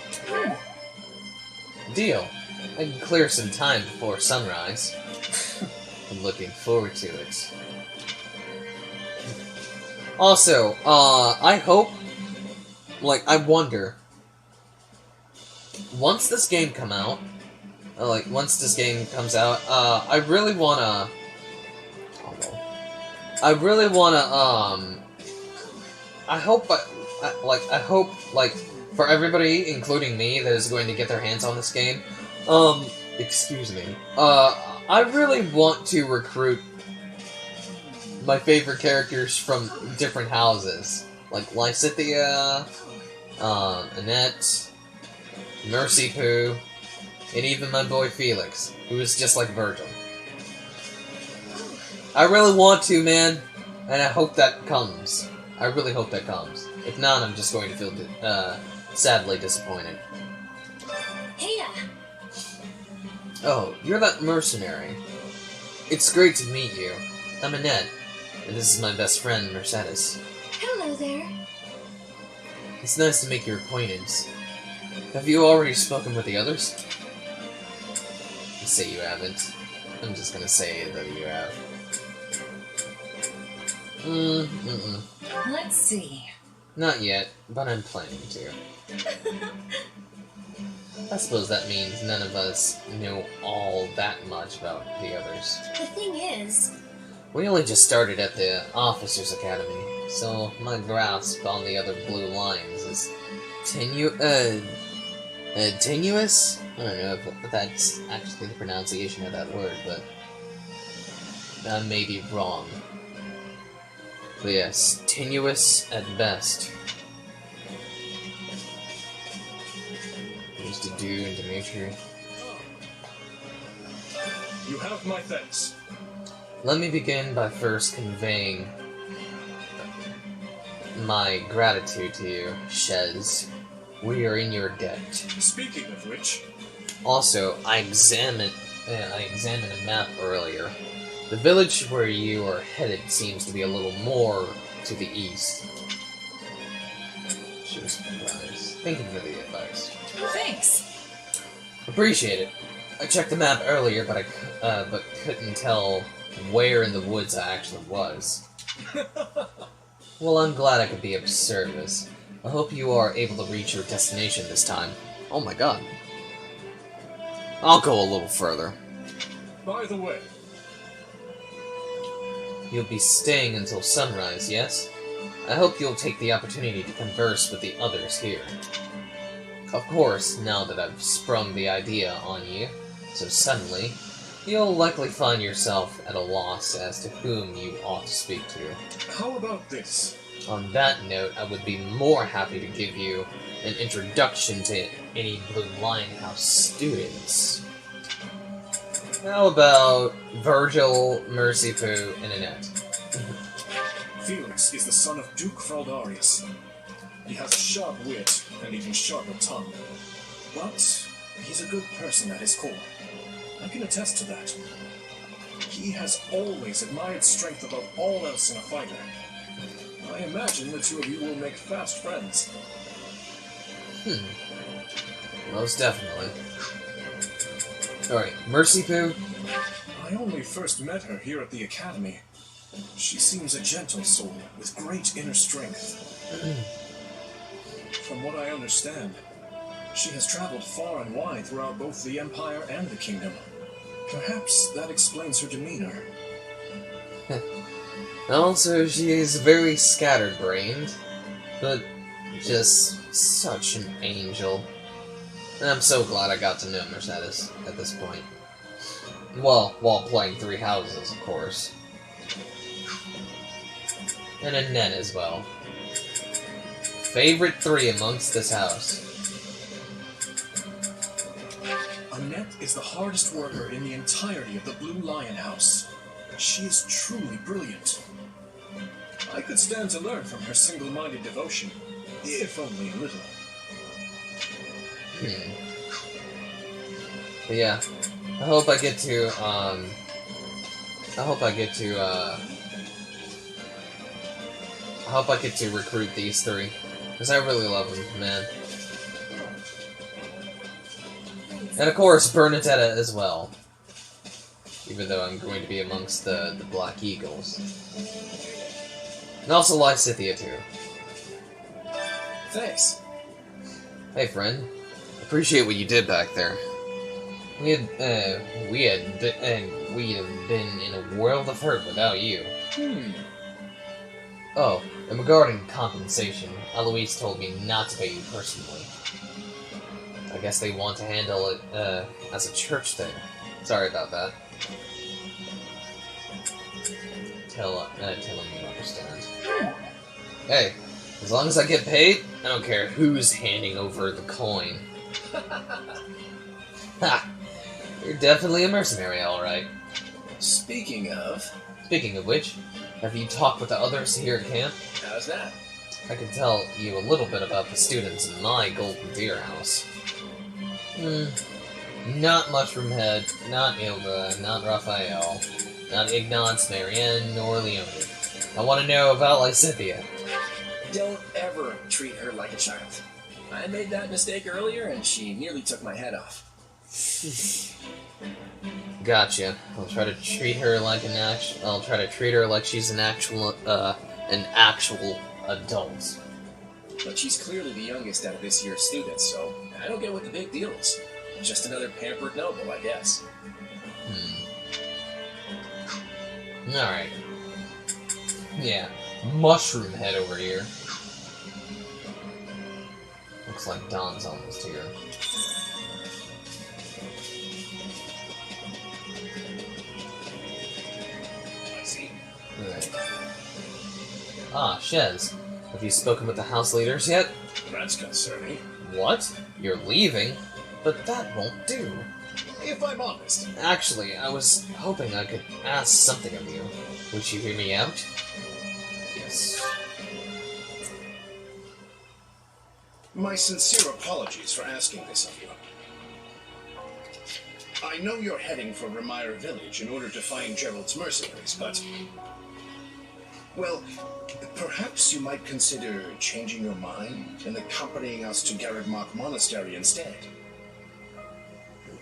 Deal. I can clear some time before sunrise. I'm looking forward to it. Also, I hope, I wonder, once this game comes out, I really wanna, I hope, for everybody, including me, that is going to get their hands on this game, excuse me, I really want to recruit my favorite characters from different houses, like Lysithea, Annette, Mercy Poo, and even my boy Felix, who is just like Virgil. I really want to, man, and I hope that comes. I really hope that comes. If not, I'm just going to feel sadly disappointed. Heya! Oh, you're that mercenary. It's great to meet you. I'm Annette, and this is my best friend, Mercedes. Hello there. It's nice to make your acquaintance. Have you already spoken with the others? You say you haven't. I'm just gonna say that you have. Let's see. Not yet, but I'm planning to. I suppose that means none of us know all that much about the others. The thing is... We only just started at the Officers Academy, so my grasp on the other blue lines is tenuous? I don't know if that's actually the pronunciation of that word, but I may be wrong. But yes, tenuous at best. Used to do and Dimitri. You have my thanks. Let me begin by first conveying my gratitude to you, Shez. We are in your debt. Speaking of which... Also, I examined a map earlier. The village where you are headed seems to be a little more to the east. She was surprised. Thank you for the advice. Thanks. Appreciate it. I checked the map earlier, but couldn't tell where in the woods I actually was. Well, I'm glad I could be of service. I hope you are able to reach your destination this time. Oh my god. I'll go a little further. By the way, You'll be staying until sunrise, yes? I hope you'll take the opportunity to converse with the others here. Of course, now that I've sprung the idea on you so suddenly, you'll likely find yourself at a loss as to whom you ought to speak to. how about this? On that note, I would be more happy to give you an introduction to any Blue Lion House students. How about Virgil, Mercypoo, and Annette? Felix is the son of Duke Fraldarius. He has a sharp wit and even sharper tongue. But he's a good person at his core. I can attest to that. He has always admired strength above all else in a fighter. I imagine the two of you will make fast friends. Most definitely. Alright, Mercypoo? I only first met her here at the academy. She seems a gentle soul with great inner strength. From what I understand, she has traveled far and wide throughout both the Empire and the Kingdom. Perhaps that explains her demeanor. Also, she is very scatterbrained, but just such an angel. And I'm so glad I got to know Mercedes at this point. Well, while playing Three Houses, of course. And Annette as well. Favorite three amongst this house. Annette is the hardest worker in the entirety of the Blue Lion House. She is truly brilliant. I could stand to learn from her single-minded devotion, if only a little. But yeah, I hope I get to recruit these three, because I really love them, man. And of course, Bernadetta as well. Even though I'm going to be amongst the Black Eagles. And also Lysithea too. Thanks. Hey friend, appreciate what you did back there. We have been in a world of hurt without you. Oh, and regarding compensation, Eloise told me not to pay you personally. I guess they want to handle it as a church thing. Sorry about that. Tell them you understand. Hey, as long as I get paid, I don't care who's handing over the coin. Ha! You're definitely a mercenary, alright. Speaking of which, have you talked with the others here at camp? how's that? I can tell you a little bit about the students in my Golden Deer house. Not Mushroom Head, not Ilva, not Raphael, not Ignatz, Marianne, nor Leone. I want to know about Lysithea. Don't ever treat her like a child. I made that mistake earlier, and she nearly took my head off. Gotcha. I'll try to treat her like she's an actual adult. But she's clearly the youngest out of this year's students, so I don't get what the big deal is. Just another pampered noble, I guess. Alright. Yeah. Mushroom Head over here. Looks like Don's almost here. I see. Right. Ah, Shez. Have you spoken with the house leaders yet? That's concerning. What? You're leaving? But that won't do. If I'm honest. Actually, I was hoping I could ask something of you. Would you hear me out? Yes. My sincere apologies for asking this of you. I know you're heading for Remire Village in order to find Gerald's mercenaries, but... well, perhaps you might consider changing your mind and accompanying us to Garrigmach Monastery instead.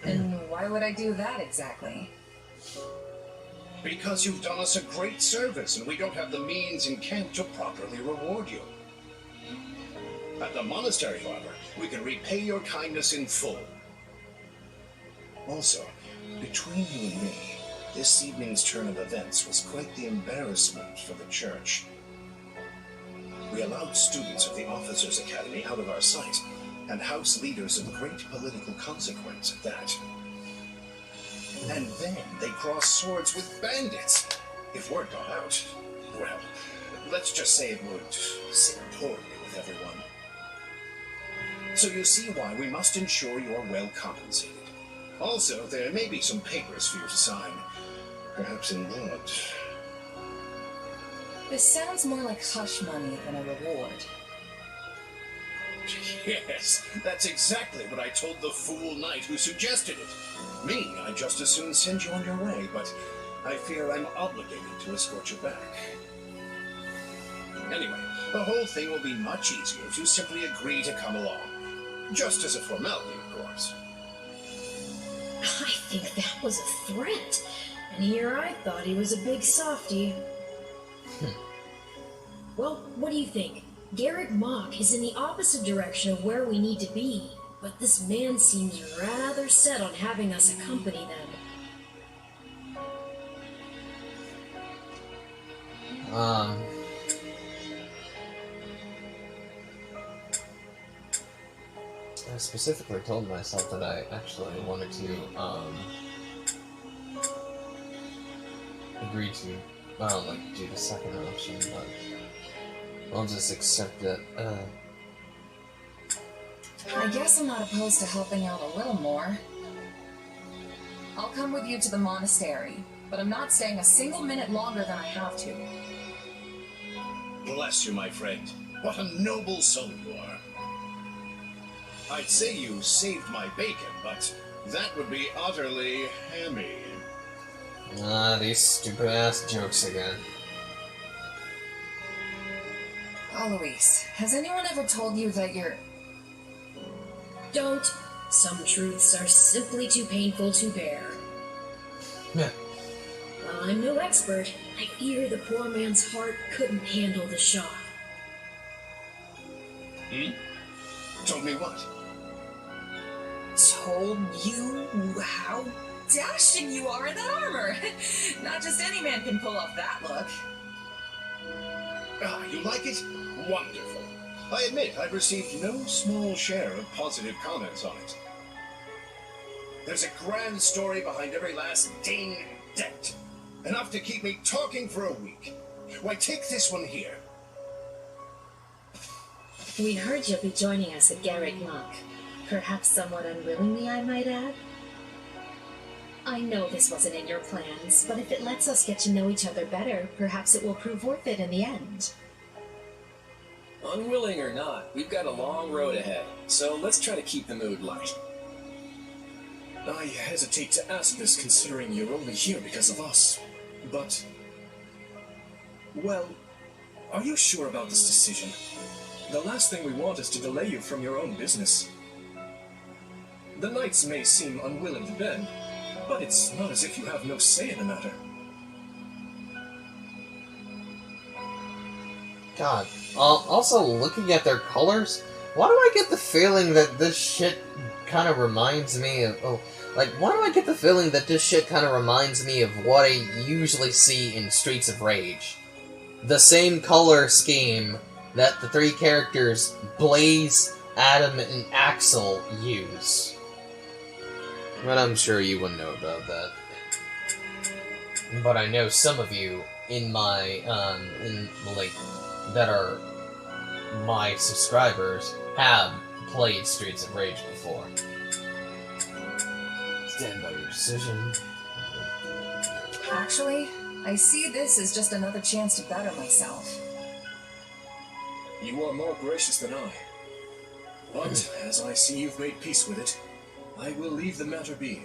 And why would I do that exactly? Because you've done us a great service and we don't have the means in camp to properly reward you. At the monastery, however, we can repay your kindness in full. Also, between you and me, this evening's turn of events was quite the embarrassment for the church. We allowed students of the Officers' Academy out of our sight, and house leaders of great political consequence at that. And then they crossed swords with bandits. If word got out, well, let's just say it would sit poorly with everyone. So you see why we must ensure you are well compensated. Also, there may be some papers for you to sign, perhaps in blood. This sounds more like hush money than a reward. Yes, that's exactly what I told the fool knight who suggested it. Me, I'd just as soon send you on your way, but I fear I'm obligated to escort you back. Anyway, the whole thing will be much easier if you simply agree to come along. Just as a formality, of course. I think that was a threat. And here I thought he was a big softy. Well, what do you think? Garrick Mach is in the opposite direction of where we need to be, but this man seems rather set on having us accompany them. I specifically told myself that I actually wanted to, agree to, like, do the second option, but I'll just accept it. I guess I'm not opposed to helping out a little more. I'll come with you to the monastery, but I'm not staying a single minute longer than I have to. Bless you, my friend. What a noble soul you are. I'd say you saved my bacon, but that would be utterly hammy. These stupid-ass jokes again. Eloise, has anyone ever told you that you're... Don't. Some truths are simply too painful to bear. Yeah. While I'm no expert, I fear the poor man's heart couldn't handle the shock. Told me what? Told you how dashing you are in that armor. Not just any man can pull off that look. Ah, you like it? Wonderful. I admit I've received no small share of positive comments on it. There's a grand story behind every last ding dent. Enough to keep me talking for a week. Why, take this one here. We heard you'll be joining us at Garrick Mach. Perhaps somewhat unwillingly, I might add. I know this wasn't in your plans, but if it lets us get to know each other better, perhaps it will prove worth it in the end. Unwilling or not, we've got a long road ahead, so let's try to keep the mood light. I hesitate to ask this considering you're only here because of us, but... Well, are you sure about this decision? The last thing we want is to delay you from your own business. The knights may seem unwilling to bend, but it's not as if you have no say in the matter. God. Also, looking at their colors, why do I get the feeling that this shit kind of reminds me of... why do I get the feeling that this shit kind of reminds me of what I usually see in Streets of Rage? The same color scheme that the three characters Blaze, Adam, and Axel use. But I'm sure you wouldn't know about that. But I know some of you in my, that are my subscribers have played Streets of Rage before. Stand by your decision. Actually, I see this as just another chance to better myself. You are more gracious than I. But, as I see you've made peace with it, I will leave the matter be.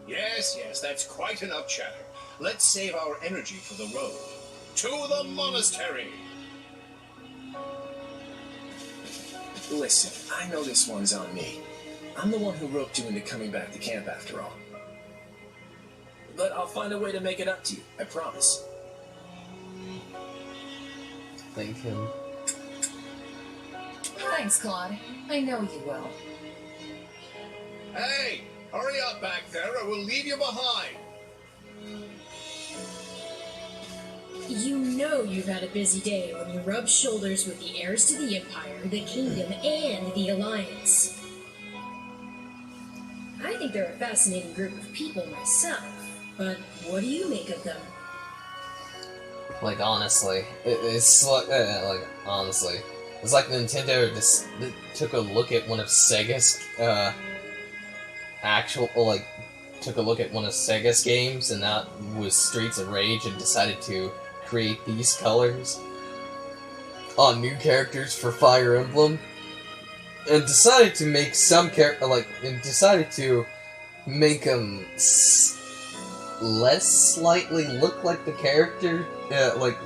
Yes, that's quite enough chatter. Let's save our energy for the road. To the monastery! Listen, I know this one's on me. I'm the one who roped you into coming back to camp after all. but I'll find a way to make it up to you, I promise. Thank him. Thanks, Claude. I know you will. Hey! Hurry up back there or we'll leave you behind! You know you've had a busy day when you rub shoulders with the heirs to the Empire, the Kingdom, and the Alliance. I think they're a fascinating group of people myself, but what do you make of them? Like, honestly, it's like, honestly, it's like Nintendo just took a look at one of Sega's, took a look at one of Sega's games, and that was Streets of Rage, and decided to create these colors on new characters for Fire Emblem, and decided to make some decided to make them less slightly look like the character,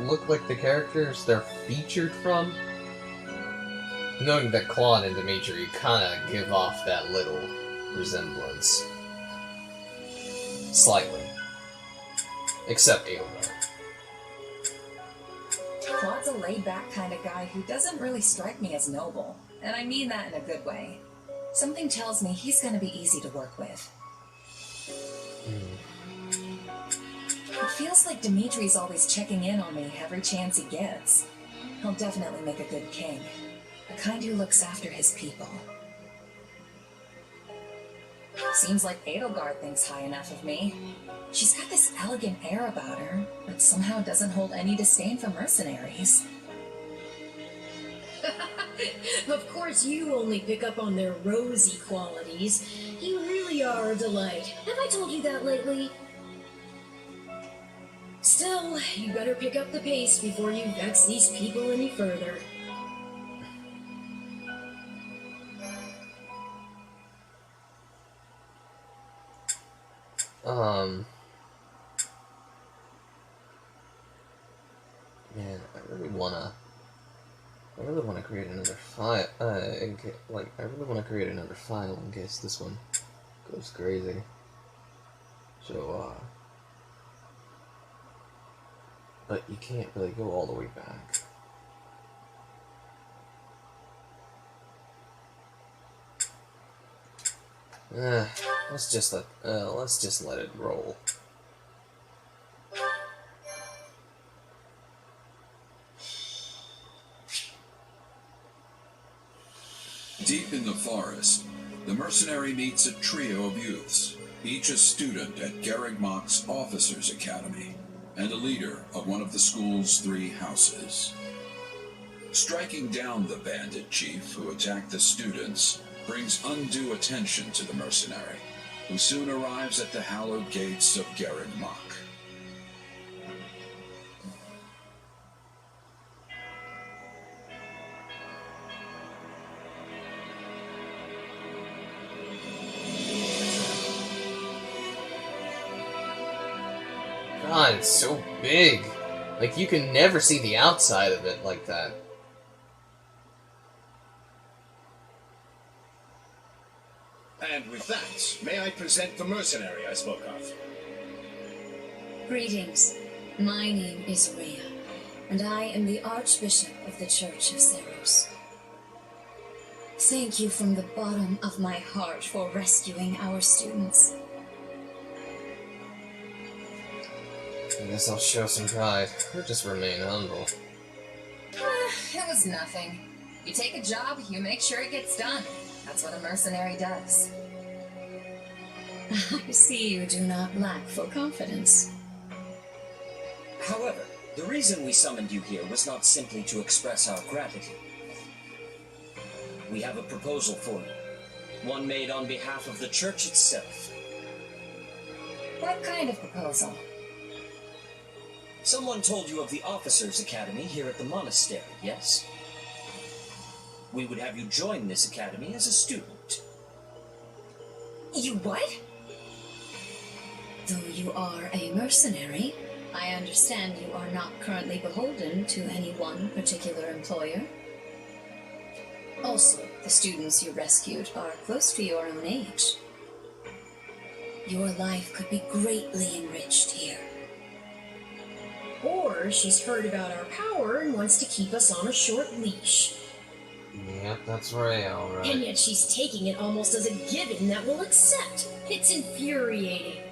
look like the characters they're featured from. Knowing that Claude and Dimitri kind of give off that little resemblance. Slightly. Except Edelgard. Claude's a laid-back kind of guy who doesn't really strike me as noble, and I mean that in a good way. Something tells me he's gonna be easy to work with. It feels like Dimitri's always checking in on me every chance he gets. He'll definitely make a good king. The kind who looks after his people. Seems like Edelgard thinks high enough of me. She's got this elegant air about her, but somehow doesn't hold any disdain for mercenaries. Of course you only pick up on their rosy qualities. You really are a delight. Have I told you that lately? Still, you better pick up the pace before you vex these people any further. Man, I really wanna create another file. I really wanna create another file in case this one goes crazy. So, but you can't really go all the way back. Let's just let it roll. Deep in the forest, the mercenary meets a trio of youths, each a student at Garrigmach's Officers' Academy, and a leader of one of the school's 3 houses. Striking down the bandit chief who attacked the students brings undue attention to the mercenary, who soon arrives at the hallowed gates of Garrigmach. God, it's so big. Like, you can never see the outside of it like that. And with that, may I present the mercenary I spoke of? Greetings. My name is Rhea, and I am the Archbishop of the Church of Seros. Thank you from the bottom of my heart for rescuing our students. I guess I'll show some pride, or just remain humble. It was nothing. You take a job, you make sure it gets done. That's what a mercenary does. I see you do not lack for confidence. However, the reason we summoned you here was not simply to express our gratitude. We have a proposal for you, one made on behalf of the church itself. What kind of proposal? Someone told you of the Officers' Academy here at the monastery, yes? We would have you join this academy as a student. You what? Though you are a mercenary, I understand you are not currently beholden to any one particular employer. Also, the students you rescued are close to your own age. Your life could be greatly enriched here. Or she's heard about our power and wants to keep us on a short leash. Yep, that's right, alright. And yet she's taking it almost as a given that we'll accept. It's infuriating.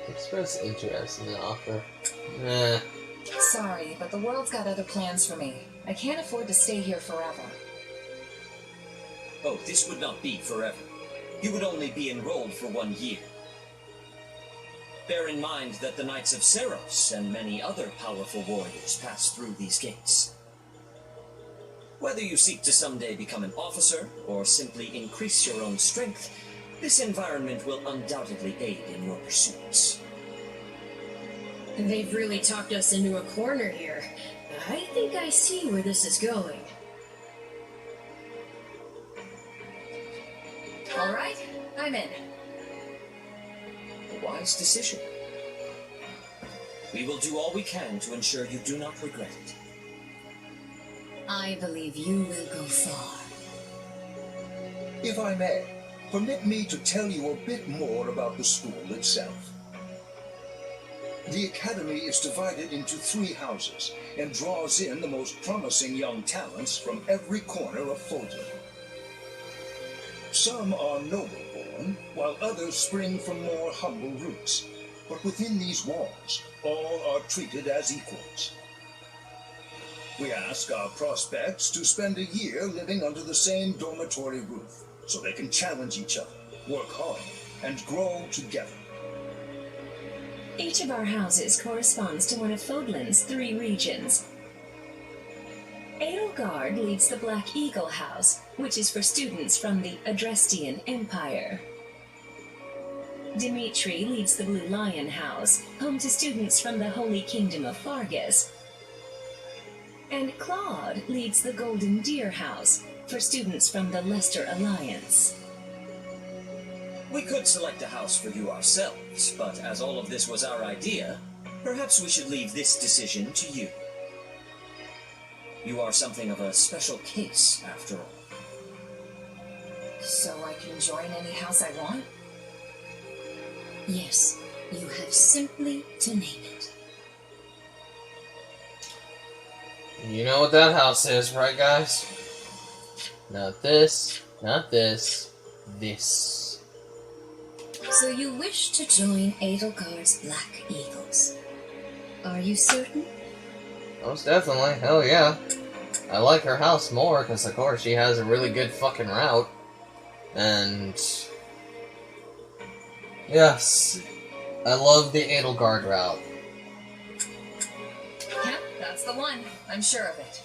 Express interest in the offer. Eh. Sorry, but the world's got other plans for me. I can't afford to stay here forever. Oh, this would not be forever. You would only be enrolled for 1 year. Bear in mind that the Knights of Seros and many other powerful warriors pass through these gates. Whether you seek to someday become an officer, or simply increase your own strength, this environment will undoubtedly aid in your pursuits. They've really talked us into a corner here. I think I see where this is going. All right, I'm in. A wise decision. We will do all we can to ensure you do not regret it. I believe you will go far. If I may, permit me to tell you a bit more about the school itself. The Academy is divided into 3 houses and draws in the most promising young talents from every corner of Fulton. Some are noble-born, while others spring from more humble roots. But within these walls, all are treated as equals. We ask our prospects to spend a year living under the same dormitory roof, so they can challenge each other, work hard, and grow together. Each of our houses corresponds to one of Fodlan's 3 regions. Edelgard leads the Black Eagle House, which is for students from the Adrestian Empire. Dimitri leads the Blue Lion House, home to students from the Holy Kingdom of Fargus. And Claude leads the Golden Deer House, for students from the Leicester Alliance. We could select a house for you ourselves, but as all of this was our idea, perhaps we should leave this decision to you. You are something of a special case, after all. So I can join any house I want? Yes, you have simply to name it. You know what that house is, right, guys? Not this, not this, this. So you wish to join Edelgard's Black Eagles. Are you certain? Most definitely, hell yeah. I like her house more, because of course she has a really good fucking route. And... yes, I love the Edelgard route. Yep, that's the one. I'm sure of it.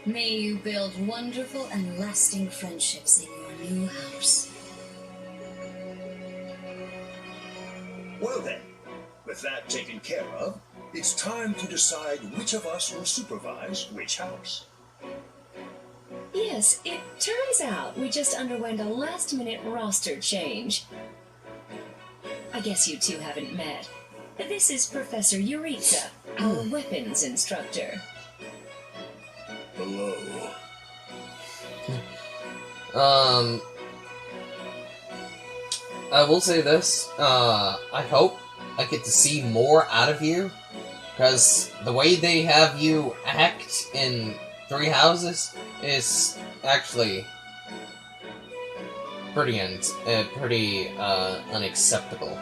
May you build wonderful and lasting friendships in your new house. Well then, with that taken care of, it's time to decide which of us will supervise which house. Yes, it turns out we just underwent a last-minute roster change. I guess you two haven't met. This is Professor Euritza, our weapons instructor. Hello. I will say this, I hope I get to see more out of you, because the way they have you act in 3 houses is actually pretty unacceptable.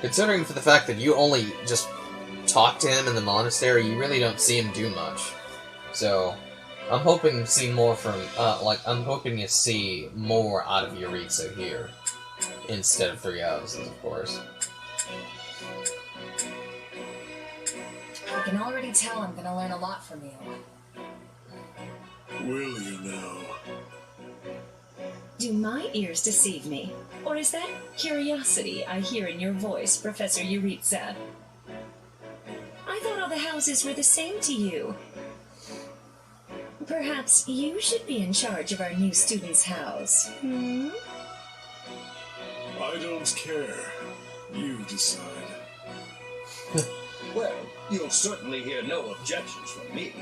Considering for the fact that you only just talk to him in the monastery, you really don't see him do much. So, I'm hoping to see more from, I'm hoping to see more out of Euritza here, instead of 3 houses, of course. I can already tell I'm gonna learn a lot from you. Will you now? Do my ears deceive me? Or is that curiosity I hear in your voice, Professor Euritza? I thought all the houses were the same to you. Perhaps you should be in charge of our new student's house, hmm? I don't care. You decide. Well, you'll certainly hear no objections from me.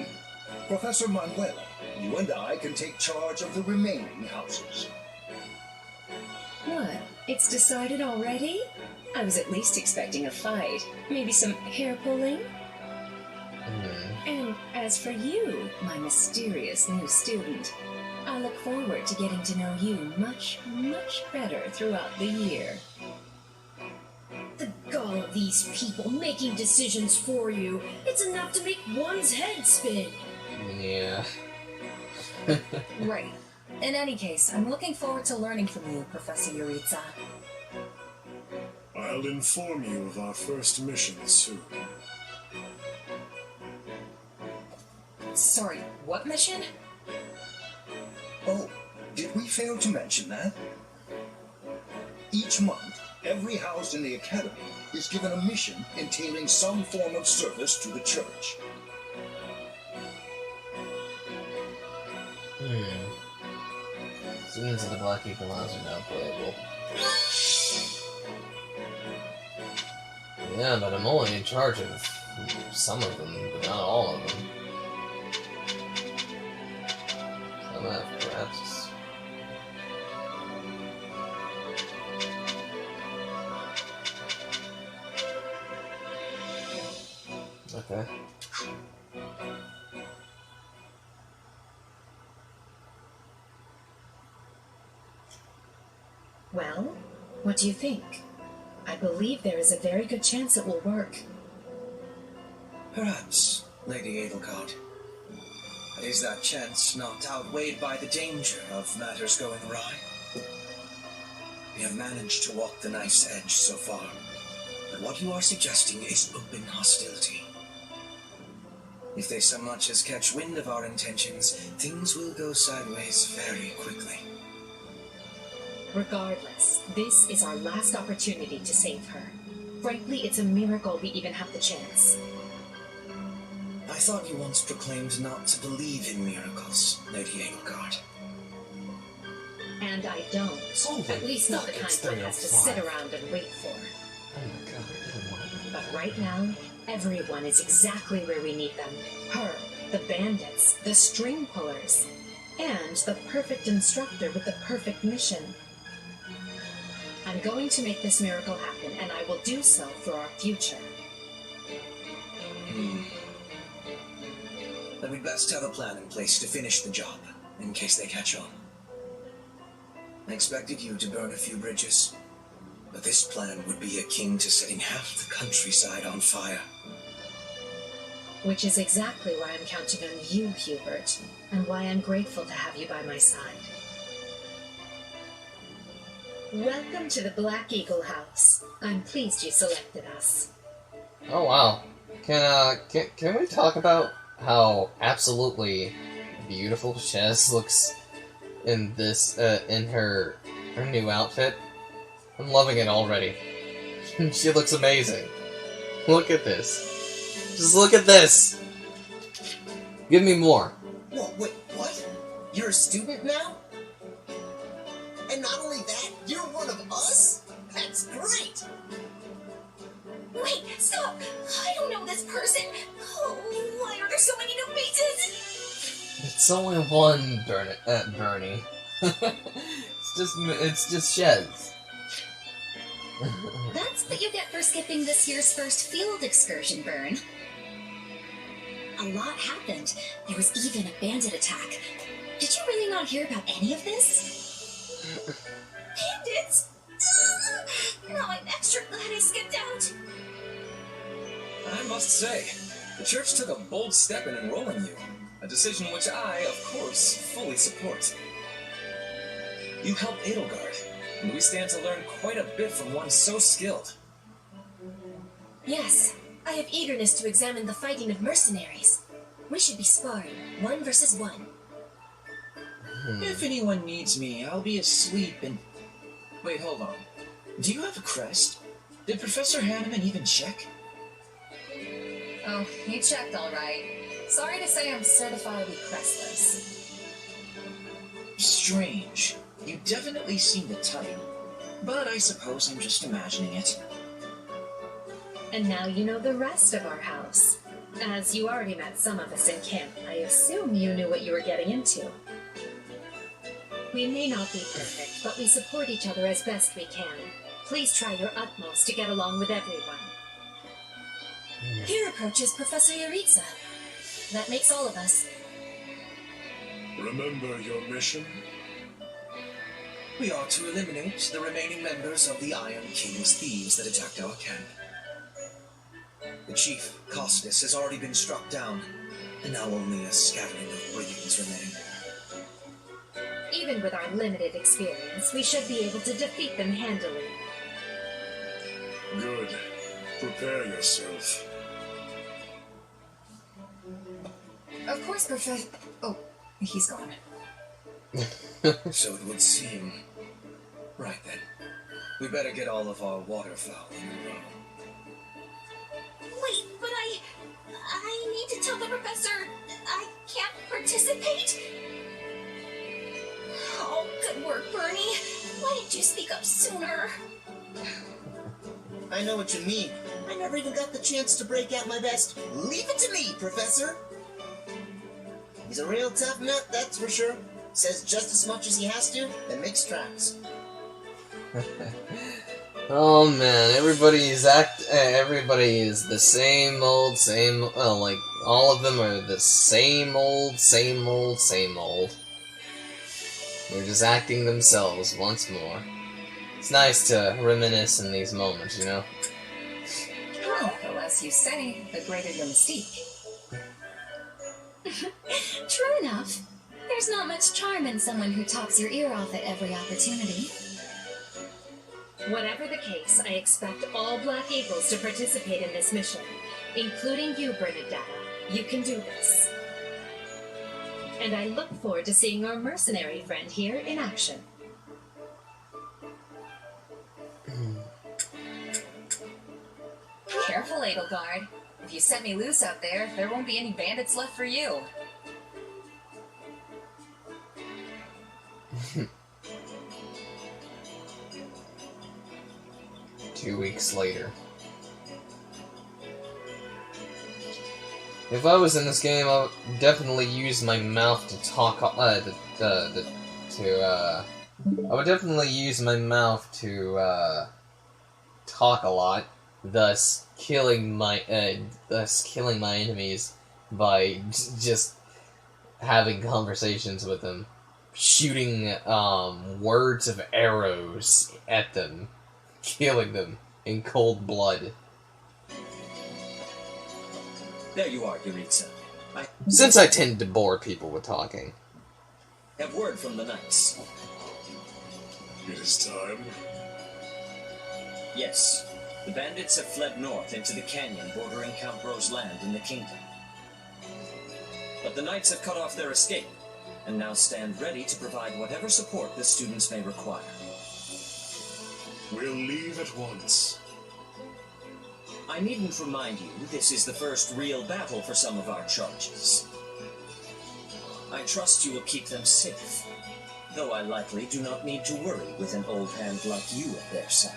Professor Manuela, you and I can take charge of the remaining houses. What? It's decided already? I was at least expecting a fight. Maybe some hair pulling? And as for you, my mysterious new student, I look forward to getting to know you much, much better throughout the year. The gall of these people making decisions for you. It's enough to make one's head spin. Yeah. Right. In any case, I'm looking forward to learning from you, Professor Yuritsa. I'll inform you of our first mission soon. Sorry, what mission? Oh, did we fail to mention that? Each month, every house in the Academy is given a mission entailing some form of service to the church. Students of the Black Eagle House are now playable. Yeah, but I'm only in charge of some of them, but not all of them. Some have perhaps. Okay. Well, what do you think? I believe there is a very good chance it will work. Perhaps, Lady Edelgard. But is that chance not outweighed by the danger of matters going awry? We have managed to walk the knife's edge so far, but what you are suggesting is open hostility. If they so much as catch wind of our intentions, things will go sideways very quickly. Regardless, this is our last opportunity to save her. Frankly, it's a miracle we even have the chance. I thought you once proclaimed not to believe in miracles, Lady Edelgard. And I don't. At least not the kind one has to sit around and wait for. Oh my god, I didn't want to. But right now, everyone is exactly where we need them. Her, the bandits, the string pullers, and the perfect instructor with the perfect mission. I'm going to make this miracle happen, and I will do so for our future. Then we'd best have a plan in place to finish the job, in case they catch on. I expected you to burn a few bridges, but this plan would be akin to setting half the countryside on fire. Which is exactly why I'm counting on you, Hubert, and why I'm grateful to have you by my side. Welcome to the Black Eagle House. I'm pleased you selected us. Oh wow. Can we talk about how absolutely beautiful Shez looks in this in her new outfit? I'm loving it already. She looks amazing. Look at this. Just look at this. Give me more. Whoa, wait, what? You're a student now? And not only that, you're one of us? That's great! Wait, stop! I don't know this person! Oh, why are there so many new faces? It's only one Bernie. it's just Shez. That's what you get for skipping this year's first field excursion, Byrne. A lot happened. There was even a bandit attack. Did you really not hear about any of this? Bandits? Now I'm extra glad I skipped out. I must say, the church took a bold step in enrolling you, a decision which I, of course, fully support. You helped Edelgard, and we stand to learn quite a bit from one so skilled. Yes, I have eagerness to examine the fighting of mercenaries. We should be sparring, 1 versus 1. If anyone needs me, I'll be asleep and... Wait, hold on. Do you have a crest? Did Professor Hanneman even check? Oh, you checked all right. Sorry to say I'm certifiably crestless. Strange. You definitely seem the type. But I suppose I'm just imagining it. And now you know the rest of our house. As you already met some of us in camp, I assume you knew what you were getting into. We may not be perfect, but we support each other as best we can. Please try your utmost to get along with everyone. Here approaches Professor Yaritza. That makes all of us. Remember your mission? We are to eliminate the remaining members of the Iron King's thieves that attacked our camp. The chief, Costas, has already been struck down, and now only a scattering of brigands remain. Even with our limited experience, we should be able to defeat them handily. Good. Prepare yourself. Of course, Professor. Oh, he's gone. So it would seem. Right then. We better get all of our waterfowl in a row. Wait, but I need to tell the professor I can't participate? Oh, good work, Bernie. Why didn't you speak up sooner? I know what you mean. I never even got the chance to break out my best. Leave it to me, Professor. He's a real tough nut, that's for sure. Says just as much as he has to, then makes tracks. Oh man, everybody is the same old, like, all of them are the same old. They're just acting themselves once more. It's nice to reminisce in these moments, you know? Well, the less you say, the greater your mystique. True enough. There's not much charm in someone who talks your ear off at every opportunity. Whatever the case, I expect all Black Eagles to participate in this mission, including you, Bernadetta. You can do this. And I look forward to seeing our mercenary friend here in action. Careful, Edelgard. If you set me loose out there, there won't be any bandits left for you. 2 weeks later. If I was in this game, I would definitely use my mouth to talk. I would definitely use my mouth to talk a lot, thus killing my enemies by just having conversations with them, shooting words of arrows at them, killing them in cold blood. There you are, Yaritza. Since I tend to bore people with talking. Have word from the knights. It is time. Yes. The bandits have fled north into the canyon bordering Count Bro's land in the kingdom. But the knights have cut off their escape, and now stand ready to provide whatever support the students may require. We'll leave at once. I needn't remind you, this is the first real battle for some of our charges. I trust you will keep them safe, though I likely do not need to worry with an old hand like you at their side.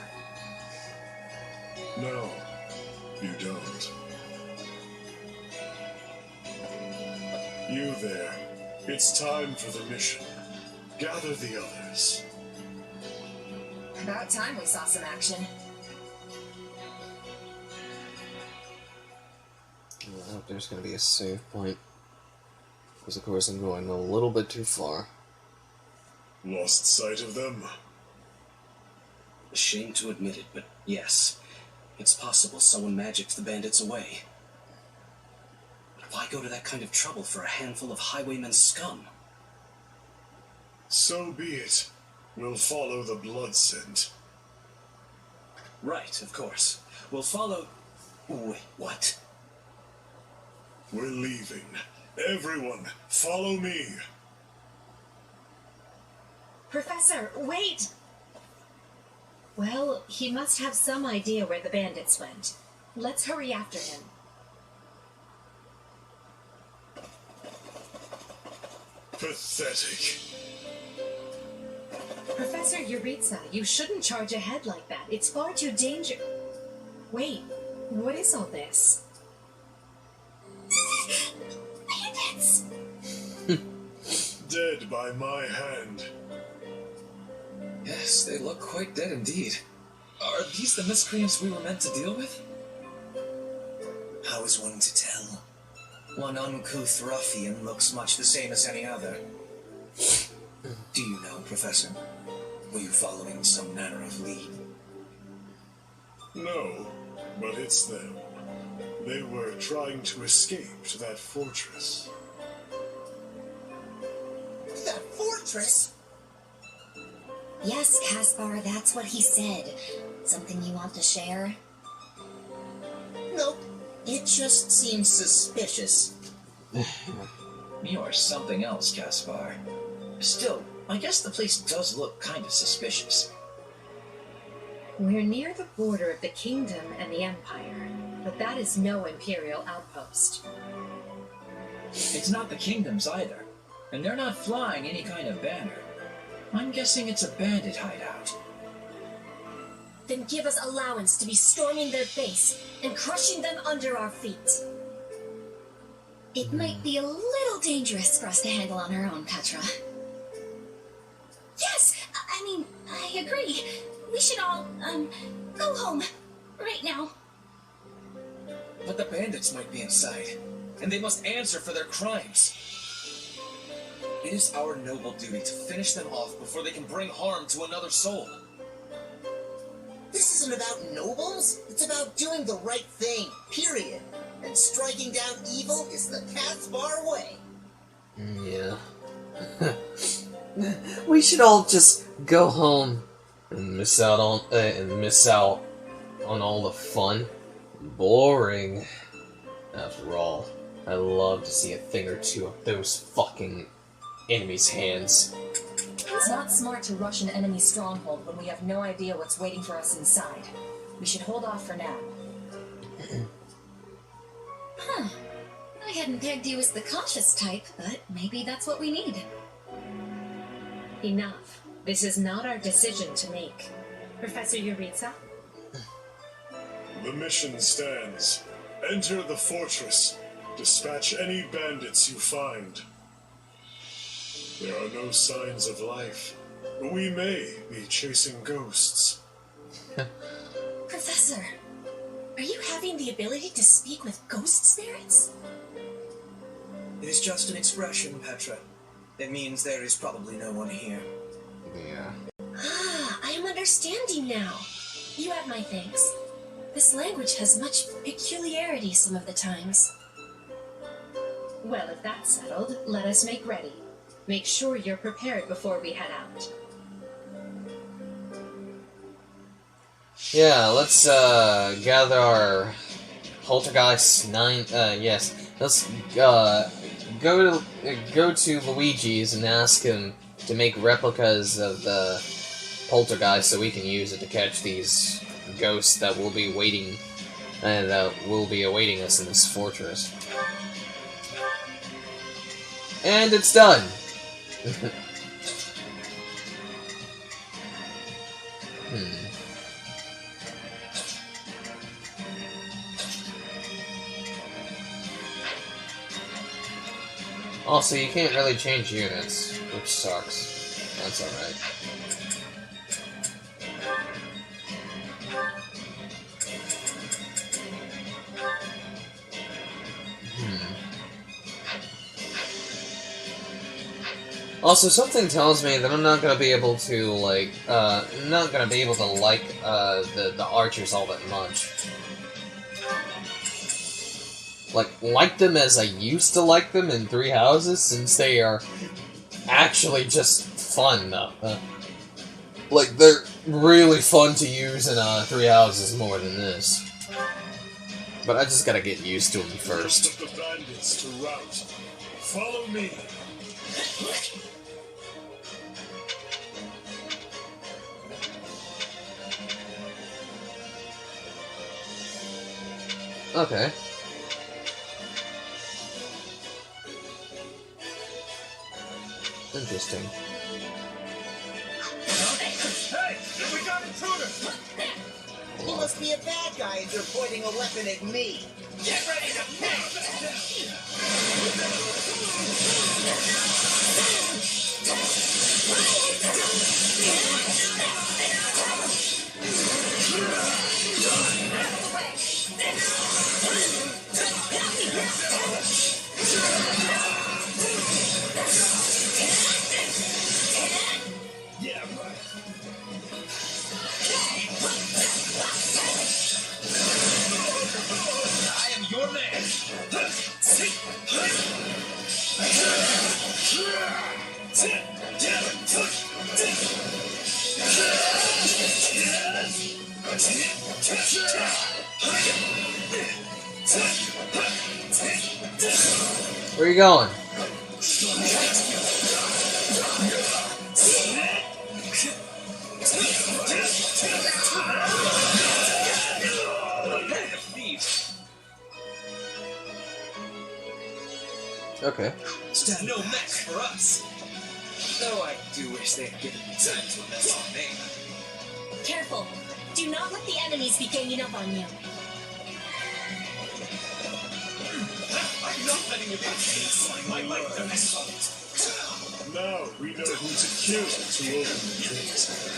No, you don't. You there. It's time for the mission. Gather the others. About time we saw some action. I hope there's going to be a save point. Because of course I'm going a little bit too far. Lost sight of them? A shame to admit it, but yes. It's possible someone magicked the bandits away. But why go to that kind of trouble for a handful of highwaymen scum? So be it. We'll follow the blood scent. Right, of course. We'll follow... Wait, what? We're leaving. Everyone, follow me. Professor, wait! Well, he must have some idea where the bandits went. Let's hurry after him. Pathetic. Professor Yaritza, you shouldn't charge ahead like that. It's far too dangerous. Wait, what is all this? by my hand. Yes, they look quite dead indeed. Are these the miscreants we were meant to deal with? How is one to tell? One uncouth ruffian looks much the same as any other. Do you know, Professor? Were you following some manner of lead? No, but it's them. They were trying to escape to that fortress. That fortress? Yes, Caspar, that's what he said. Something you want to share? Nope. It just seems suspicious. You're something else, Caspar. Still, I guess the place does look kind of suspicious. We're near the border of the kingdom and the empire, but that is no imperial outpost. It's not the kingdom's either, and they're not flying any kind of banner. I'm guessing it's a bandit hideout. Then give us allowance to be storming their base and crushing them under our feet. It might be a little dangerous for us to handle on our own, Petra. Yes! I mean, I agree. We should all, go home. Right now. But the bandits might be inside, and they must answer for their crimes. It is our noble duty to finish them off before they can bring harm to another soul. This isn't about nobles. It's about doing the right thing, period. And striking down evil is the Caspar way. Yeah. We should all just go home and miss out on all the fun. Boring. After all, I love to see a thing or two of those fucking enemies' hands. It's not smart to rush an enemy stronghold when we have no idea what's waiting for us inside. We should hold off for now. Huh. I hadn't pegged you as the cautious type, but maybe that's what we need. Enough. This is not our decision to make. Professor Yuritsa? The mission stands. Enter the fortress. Dispatch any bandits you find. There are no signs of life. We may be chasing ghosts. Professor, are you having the ability to speak with ghost spirits? It is just an expression, Petra. It means there is probably no one here. Yeah. Ah, I am understanding now. You have my thanks. This language has much peculiarity some of the times. Well, if that's settled, let us make ready. Make sure you're prepared before we head out. Yeah, let's gather our Poltergeist 9. Yes, let's go to Luigi's and ask him to make replicas of the Poltergeist so we can use it to catch these ghosts that will be waiting and will be awaiting us in this fortress. And it's done. Also, you can't really change units, which sucks. That's alright. Also, something tells me that I'm not gonna be able to, like, the archers all that much. Like them as I used to like them in Three Houses, since they are actually just fun, though. Like, they're really fun to use in Three Houses more than this. But I just gotta get used to them first. Put the bandits to rout. Follow me. Okay. Interesting. Hey! We got intruders! He must be a bad guy if you're pointing a weapon at me. Get ready to pick! Where are you going? Okay. It's no match for us. Though I do wish they'd given me time to invest in me. Careful. Do not let the enemies be ganging up on you. I'm not letting you get inside my life to mess up. Now we know who to kill to open the gate.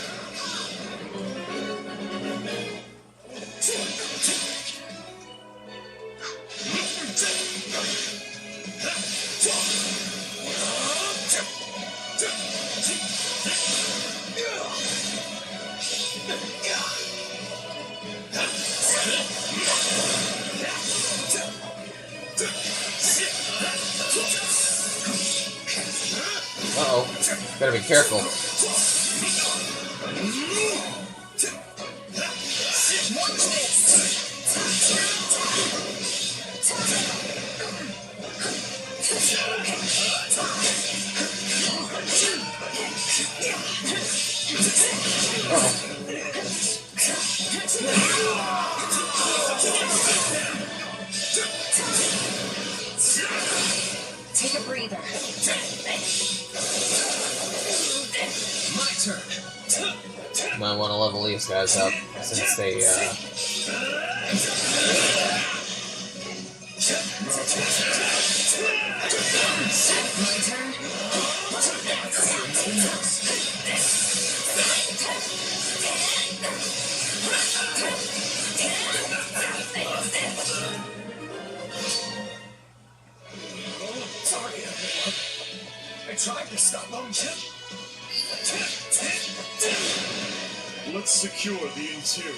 Uh-oh. Gotta be careful. Take a breather. My turn. Might want to level these guys up since they, My turn. Sorry. I tried to stop them. Let's secure the interior.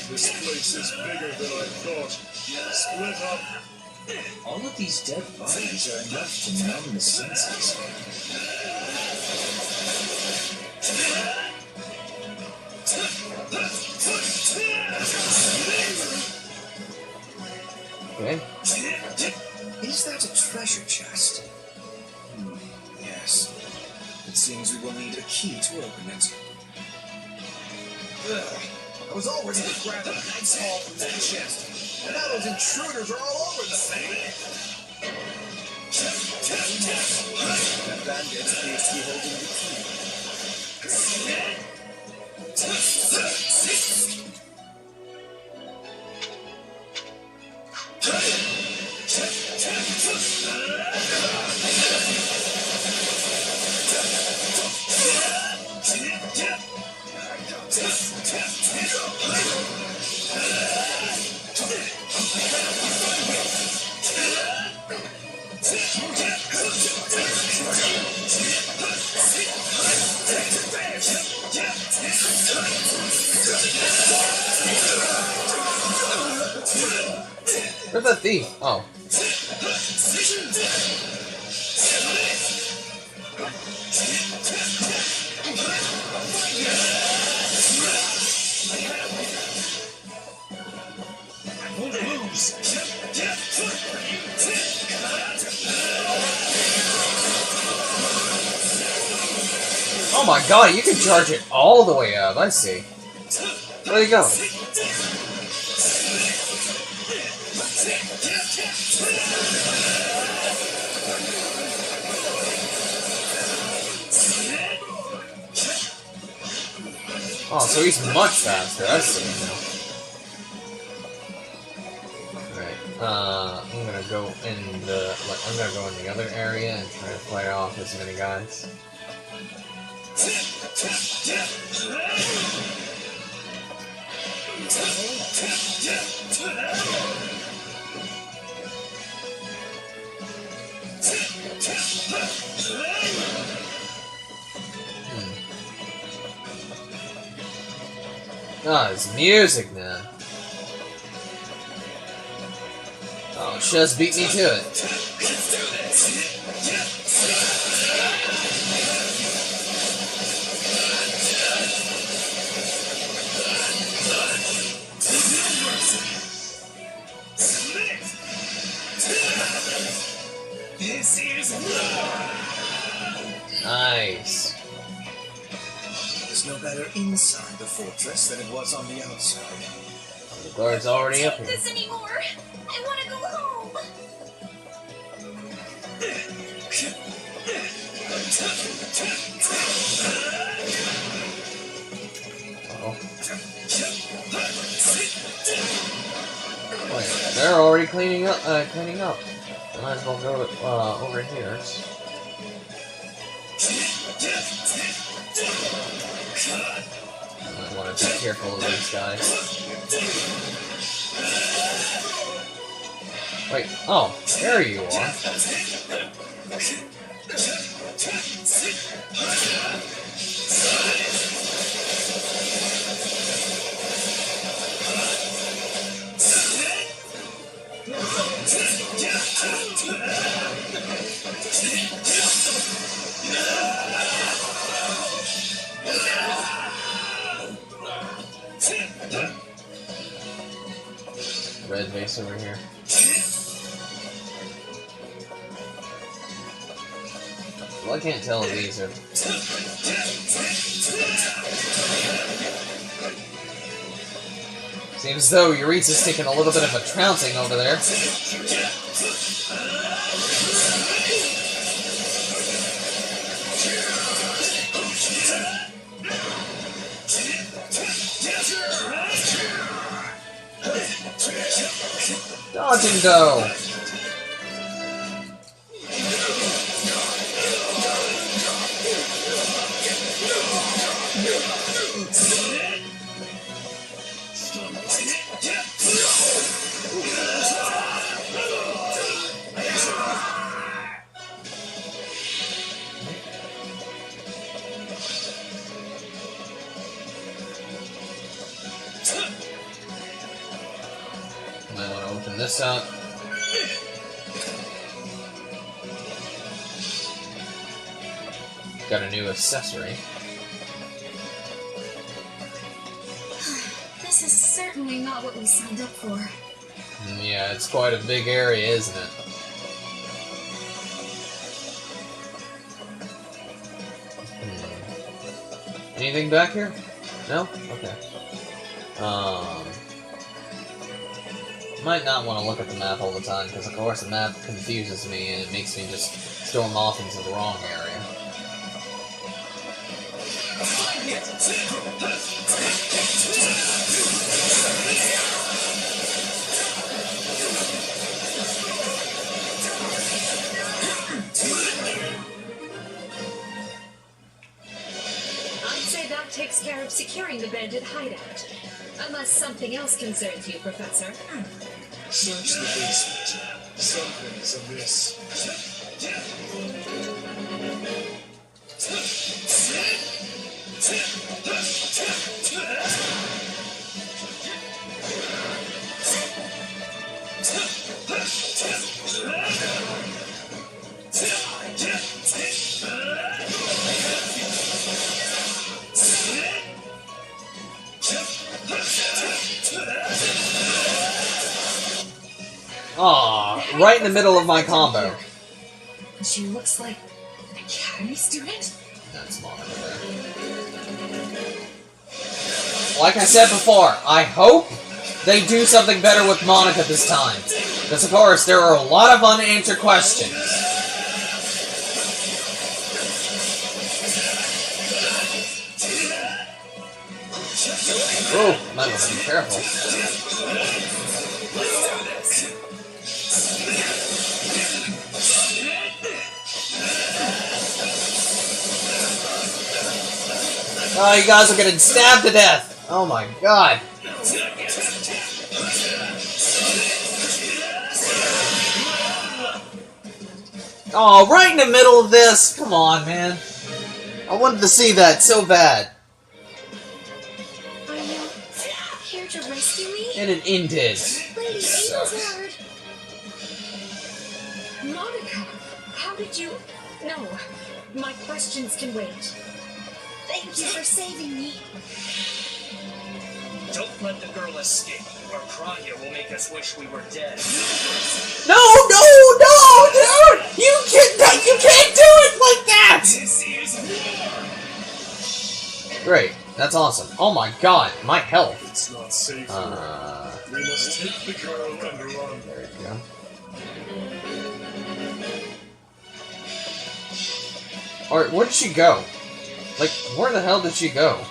This place is bigger than I thought. Split up. All of these dead bodies are enough to numb the senses. okay. Is that a treasure chest? Yes. It seems we will need a key to open it. Ugh. I was all ready to grab a nice haul from that chest. And now those intruders are all over the thing. That bandit appears to be holding the Where's that thief? Oh. Oh my god, you can charge it all the way up, I see. Where'd he go? Oh, so he's much faster, I see now. Alright, I'm gonna go in the other area and try to fight off as many guys. Ah, it's music now. Oh, just beat me to it. better inside the fortress than it was on the outside. The guard's already up I can't here. take this anymore. I want to go home. Uh-oh. Wait, they're already cleaning up. Might as well go over here. I want to be careful of these guys. Wait, oh, there you are. Red vase over here. Well, I can't tell if these are... Seems as though Euritha's taking a little bit of a trouncing over there. Dodge and go! Might want to open this up. Got a new accessory. This is certainly not what we signed up for. Yeah, it's quite a big area, isn't it? Anything back here? No? Okay. Might not want to look at the map all the time, because of course the map confuses me and it makes me just storm off into the wrong area. I'd say that takes care of securing the bandit hideout. Unless something else concerns you, Professor. Search the basement. Something's amiss. Aw, right in the middle of my combo. She looks like an academy student? That's Monica there. Like I said before, I hope they do something better with Monica this time. Because of course, there are a lot of unanswered questions. Oh, might want to be careful. Oh, you guys are getting stabbed to death! Oh my god! Oh, right in the middle of this! Come on, man. I wanted to see that so bad. Are you here to rescue me? And it ended. Lady Eaglesword! Monica, how did you... No, my questions can wait. Thank you for saving me. Don't let the girl escape, or Kranya will make us wish we were dead. No, no, dude! You can't do it like that! This is war! Great. That's awesome. Oh my god, my health. It's not safe here. We must take the girl and run. There you go. Alright, where did she go? Like, where the hell did she go?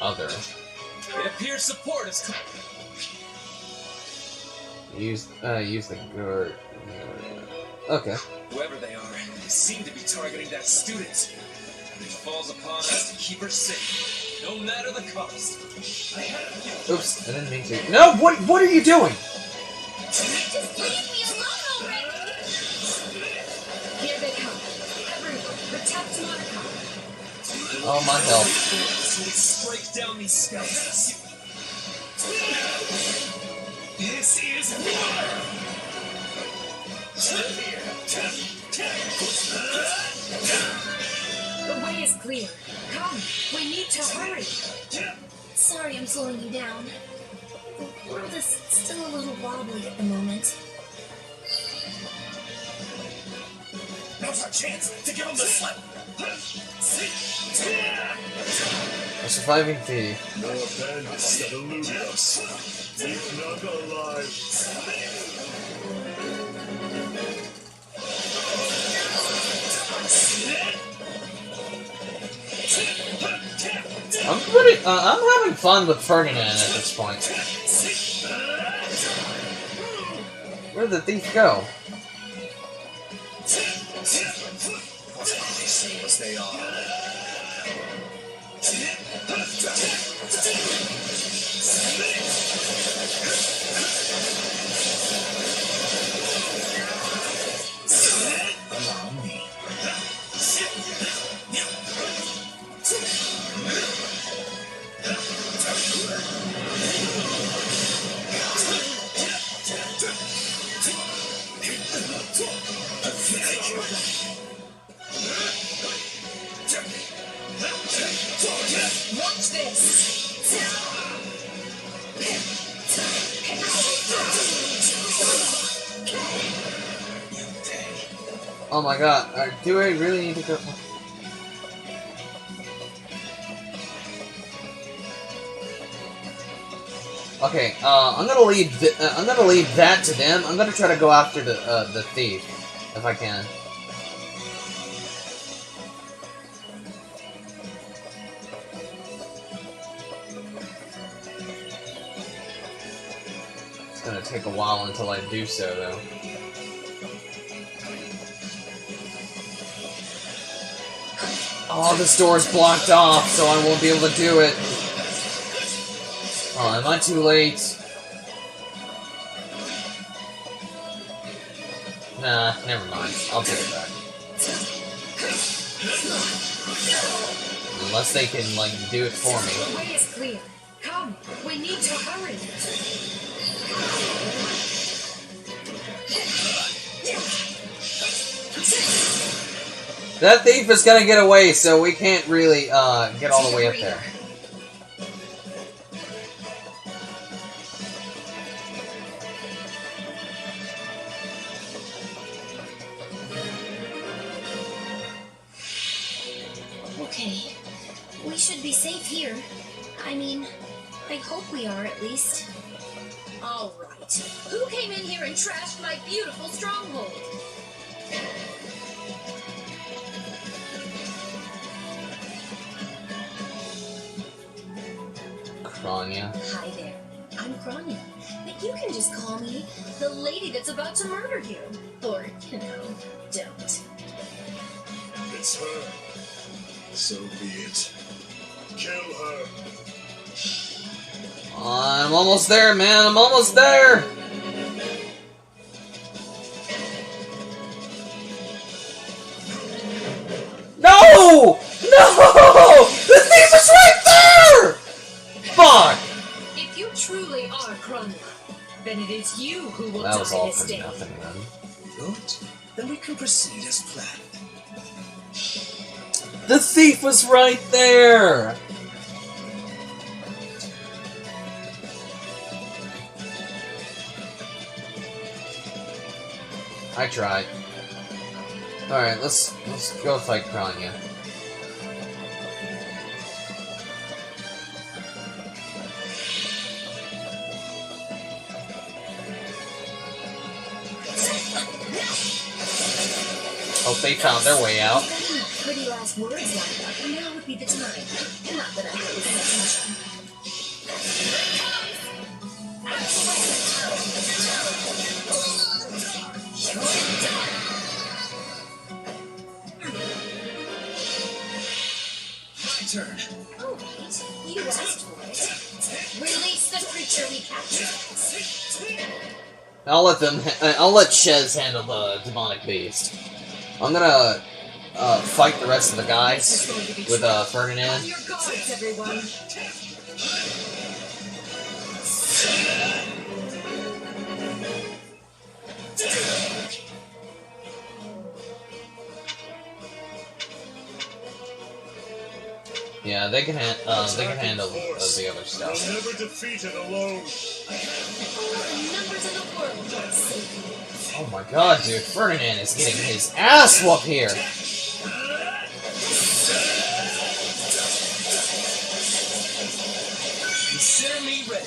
Other. It appears support is coming. Use the guard. Okay. Whoever they are, they seem to be targeting that student. It falls upon us to keep her safe, no matter the cost. Oops, I didn't mean to. No, what are you doing? Just leave me alone already! Here they come. Everyone, protect Monica. Oh, my health. So we strike down these scouts. This is war! The way is clear. Come, we need to hurry. Sorry I'm slowing you down. The world is still a little wobbly at the moment. Now's our chance to give him the slip. A surviving thief. More bandits that eluded us. Leave none alive. I'm having fun with Ferdinand at this point. Where'd the thief go? Same as they are. Allow me. Watch this. Oh my god, do I really need to go? Okay, I'm gonna leave that to them. I'm gonna try to go after the thief, if I can. It's gonna take a while until I do so, though. Oh, this door's blocked off, so I won't be able to do it. Oh, am I too late? Nah, never mind. I'll take it back. Unless they can, like, do it for me. The way is clear. Come, we need to hurry. That thief is gonna get away, so we can't really, get all the way up there. Okay, we should be safe here. I mean, I hope we are at least. All right. Who came in here and trashed my beautiful stronghold? Kranya. Hi there, I'm Kranya, but you can just call me the lady that's about to murder you. Or, you know, don't. It's her. So be it. Kill her. I'm almost there, man. I'm almost there. No! No! The thief is right there! Fuck! If you truly are Kranya, then it is you who will That was die all this for day. nothing, then. Good. Then we can proceed as planned. The thief was right there! I tried. Alright, let's go fight Kranya. Hope they found their way out. Pretty last words lined up, and now would be the time. Not that I have this intention. My turn. Oh, wait. You asked for it. Release the creature we captured. I'll let Shez handle the demonic beast. I'm gonna fight the rest of the guys with Ferdinand. Your guards, everyone. Yeah, they can handle the other stuff. Never defeated alone. Numbers in the world, Lord Satan. Oh my god, dude, Ferdinand is getting his ass whooped here. Consider me ready.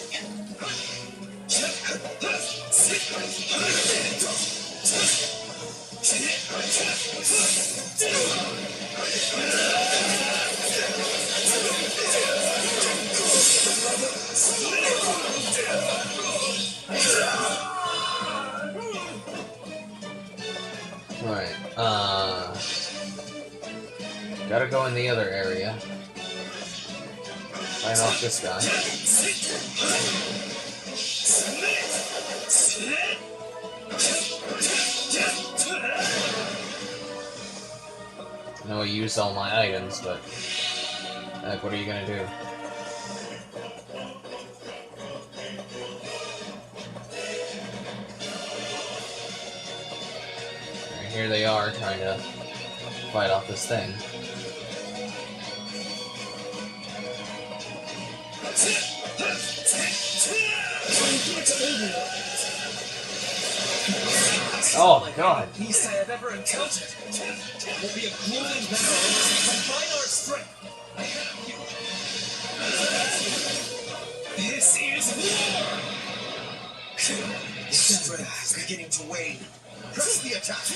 Right, gotta go in the other area. Fight off this guy. I know I used all my items, but heck, what are you gonna do? And here they are trying to fight off this thing. Oh my god. Beast I have ever encountered. It will be a grueling battle unless we combine our strength. I have you. This is war! Strength is beginning to wane. Press the attack.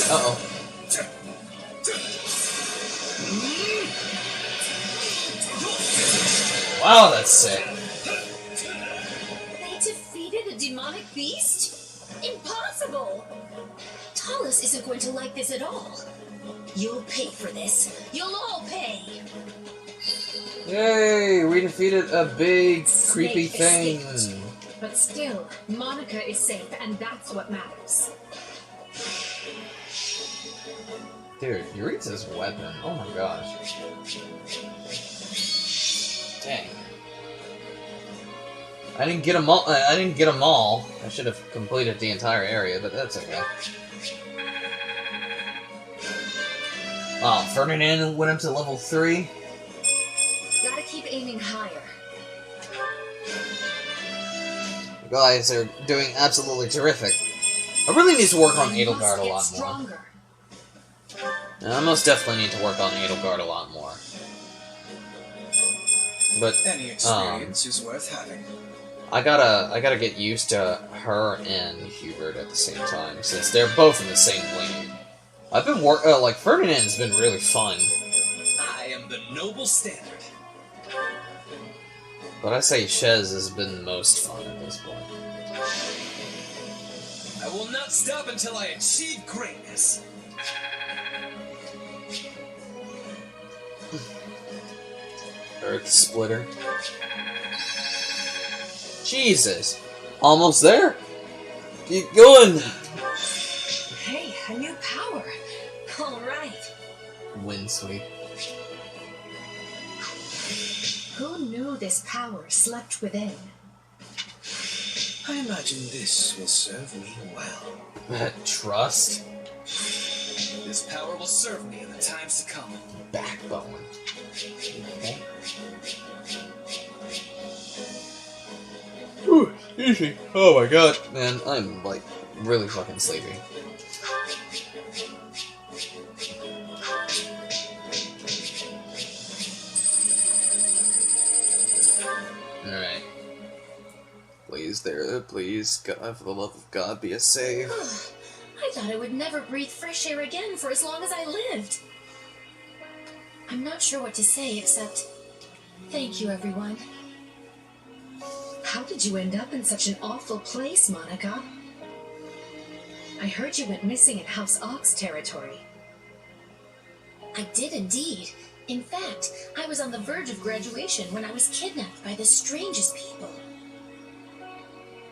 Uh-oh. Wow, that's sick. They defeated a demonic beast? Impossible! Talus isn't going to like this at all. You'll pay for this. You'll all pay! Yay, we defeated a big, creepy thing. But still, Monica is safe, and that's what matters. Dude, Eureka's weapon. Oh my gosh. Dang. I didn't get them all. I should have completed the entire area, but that's okay. Oh, Ferdinand went up to level 3. Gotta keep aiming higher. You guys are doing absolutely terrific. I really need to work on Edelgard a lot more. I most definitely need to work on Edelgard a lot more. But any experience is worth having. I gotta get used to her and Hubert at the same time, since they're both in the same league. I've been like Ferdinand's been really fun. I am the noble standard. But I say Shez has been the most fun at this point. I will not stop until I achieve greatness. Earth Splitter. Jesus! Almost there! Keep going! Hey, a new power. All right. Wind Sweep. Who knew this power slept within? I imagine this will serve me well. Trust? This power will serve me in the times to come. Backbone. Okay. Ooh, easy. Oh my god. Man, I'm like really fucking sleepy. Alright. Please, there, please, God, for the love of God, be a save. I thought I would never breathe fresh air again for as long as I lived. I'm not sure what to say except thank you, everyone. How did you end up in such an awful place, Monica? I heard you went missing in House Ox territory. I did indeed. In fact, I was on the verge of graduation when I was kidnapped by the strangest people.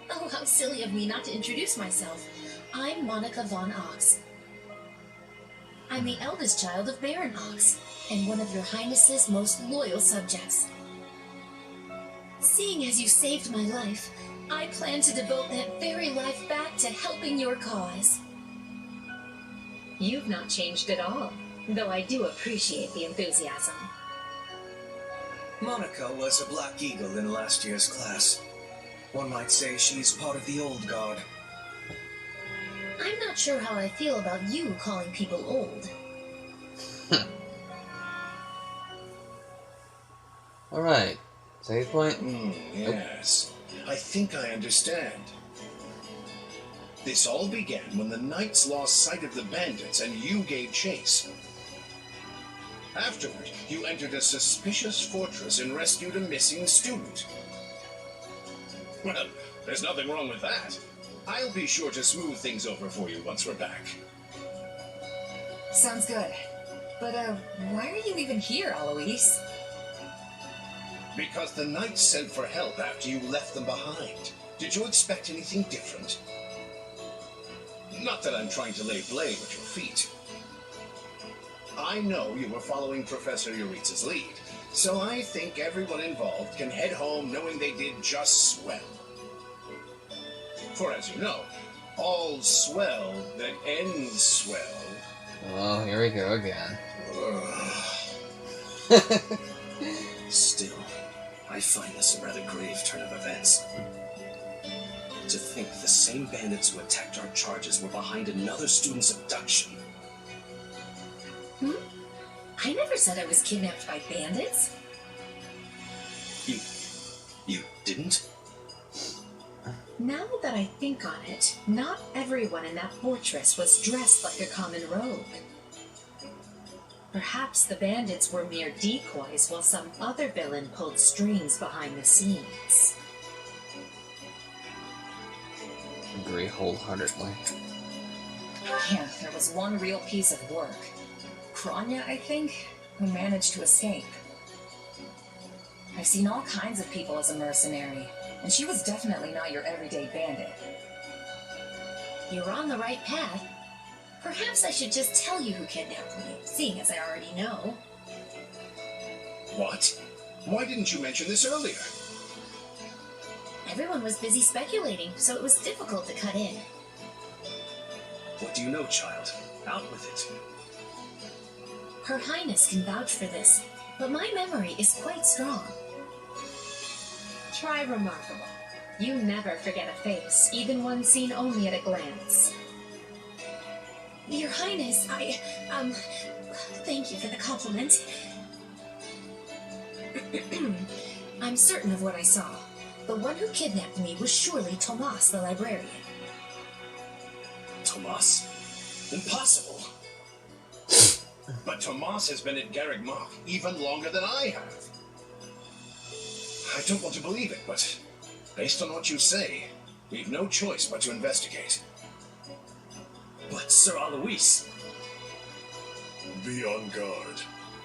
Oh, how silly of me not to introduce myself. I'm Monica von Ox. I'm the eldest child of Baron Ox, and one of your Highness's most loyal subjects. Seeing as you saved my life, I plan to devote that very life back to helping your cause. You've not changed at all, though I do appreciate the enthusiasm. Monica was a Black Eagle in last year's class. One might say she's part of the old guard. I'm not sure how I feel about you calling people old. Alright. Save point? Yes. I think I understand. This all began when the knights lost sight of the bandits and you gave chase. Afterward, you entered a suspicious fortress and rescued a missing student. Well, there's nothing wrong with that. I'll be sure to smooth things over for you once we're back. Sounds good. But, why are you even here, Eloise? Because the knights sent for help after you left them behind. Did you expect anything different? Not that I'm trying to lay blame at your feet. I know you were following Professor Yuritsa's lead, so I think everyone involved can head home knowing they did just swell. For as you know, all swell that ends swell. Oh, here we go again. Still, I find this a rather grave turn of events. To think the same bandits who attacked our charges were behind another student's abduction. I never said I was kidnapped by bandits. You didn't? Now that I think on it, not everyone in that fortress was dressed like a common rogue. Perhaps the bandits were mere decoys while some other villain pulled strings behind the scenes. Agree wholeheartedly. Yeah, there was one real piece of work. Kranya, I think, who managed to escape. I've seen all kinds of people as a mercenary, and she was definitely not your everyday bandit. You're on the right path. Perhaps I should just tell you who kidnapped me, seeing as I already know. What? Why didn't you mention this earlier? Everyone was busy speculating, so it was difficult to cut in. What do you know, child? Out with it. Her Highness can vouch for this, but my memory is quite strong. Try remarkable. You never forget a face, even one seen only at a glance. Your Highness, thank you for the compliment. I'm certain of what I saw. The one who kidnapped me was surely Tomas the librarian. Tomas? Impossible. But Tomas has been at Garrick Mach even longer than I have. I don't want to believe it, but based on what you say, we've no choice but to investigate. But Sir Alois... Be on guard.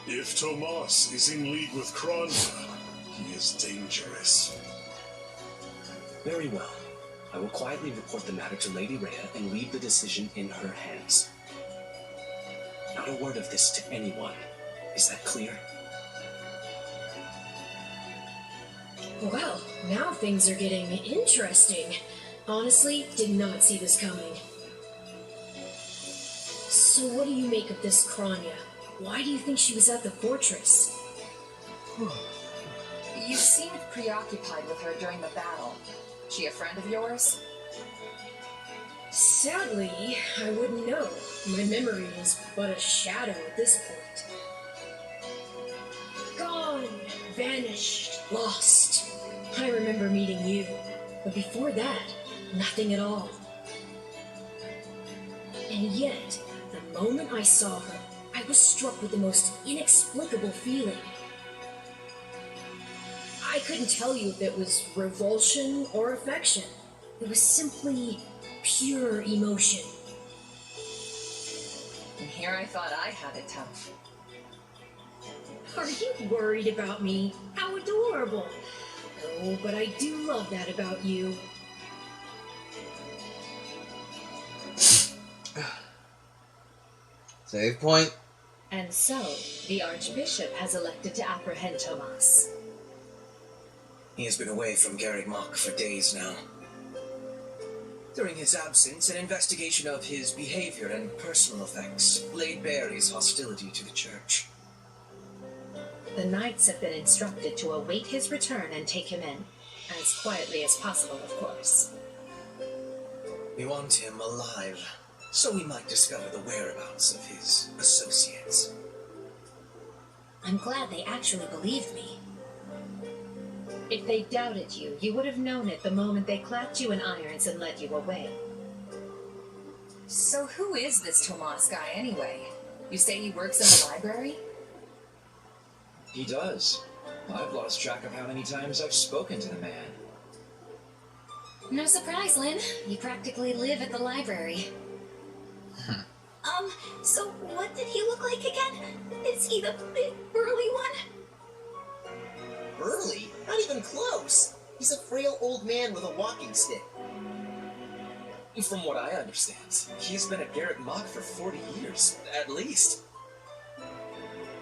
If Tomas is in league with Kranya, he is dangerous. Very well. I will quietly report the matter to Lady Rhea and leave the decision in her hands. Not a word of this to anyone. Is that clear? Well, now things are getting interesting. Honestly, did not see this coming. So what do you make of this Kranya? Why do you think she was at the fortress? You seemed preoccupied with her during the battle. She a friend of yours? Sadly, I wouldn't know. My memory is but a shadow at this point. Gone, vanished, lost. I remember meeting you, but before that, nothing at all. And yet, the moment I saw her, I was struck with the most inexplicable feeling. I couldn't tell you if it was revulsion or affection. It was simply pure emotion. And here I thought I had it tough. Are you worried about me? How adorable! Oh, but I do love that about you. Save point. And so, the Archbishop has elected to apprehend Tomas. He has been away from Garrick Mach for days now. During his absence, an investigation of his behavior and personal effects laid bare his hostility to the Church. The knights have been instructed to await his return and take him in. As quietly as possible, of course. We want him alive, so we might discover the whereabouts of his associates. I'm glad they actually believed me. If they doubted you, you would have known it the moment they clapped you in irons and led you away. So who is this Tomas guy anyway? You say he works in the library? He does. I've lost track of how many times I've spoken to the man. No surprise, Lynn. You practically live at the library. So what did he look like again? Is he the big burly one? Burly? Not even close. He's a frail old man with a walking stick. From what I understand, he's been at Garrick Mach for 40 years, at least.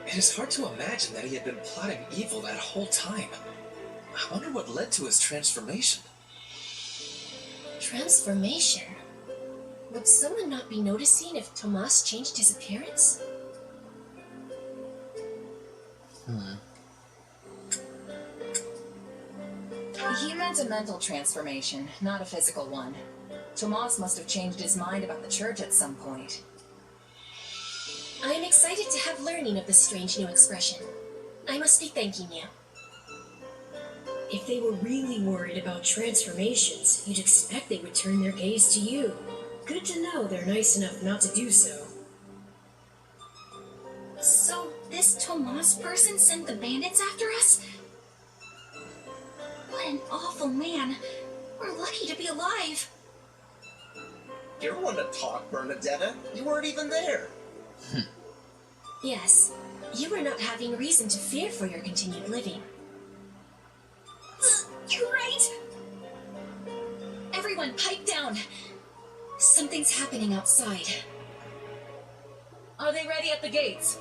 It is hard to imagine that he had been plotting evil that whole time. I wonder what led to his transformation. Transformation? Would someone not be noticing if Tomas changed his appearance? He meant a mental transformation, not a physical one. Tomas must have changed his mind about the Church at some point. I am excited to have learning of this strange new expression. I must be thanking you. If they were really worried about transformations, you'd expect they would turn their gaze to you. Good to know they're nice enough not to do so. So, this Tomas person sent the bandits after us? What an awful man. We're lucky to be alive. You're one to talk, Bernadetta. You weren't even there. Yes, you were not having reason to fear for your continued living. You're right! Everyone, pipe down! Something's happening outside. Are they ready at the gates?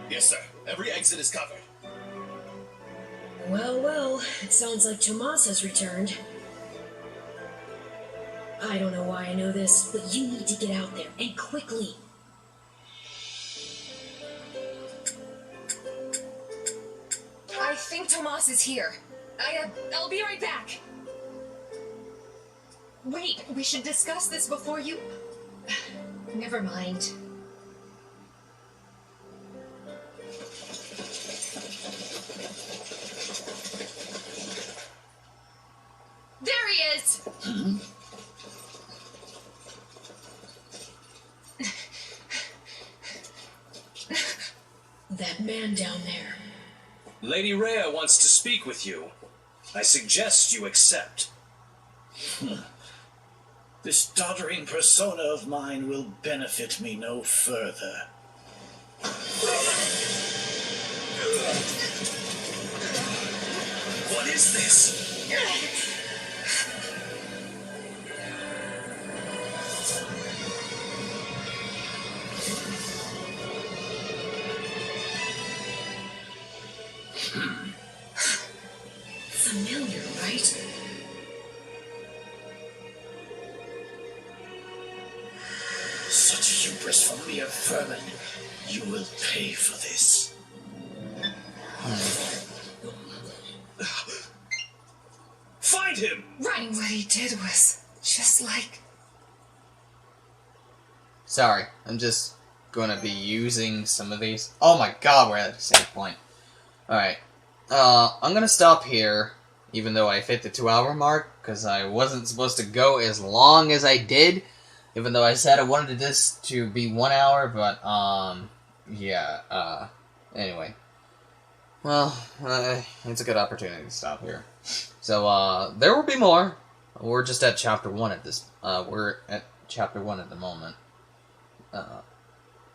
Yes, sir. Every exit is covered. Well, well, it sounds like Tomas has returned. I don't know why I know this, but you need to get out there, and quickly. I think Tomas is here. I'll be right back. Wait, we should discuss this before you... Never mind. There he is! That man down there. Lady Rhea wants to speak with you. I suggest you accept. This doddering persona of mine will benefit me no further. What is this? Such hubris from mere vermin. You will pay for this. Find him! Right. What he did was just like... Sorry, I'm just gonna be using some of these. Oh my god, we're at the same point. Alright. I'm gonna stop here, even though I hit the 2-hour mark, because I wasn't supposed to go as long as I did, even though I said I wanted this to be 1 hour, but, yeah, anyway. Well, it's a good opportunity to stop here. So, there will be more. We're just at chapter 1 at this, we're at chapter 1 at the moment. I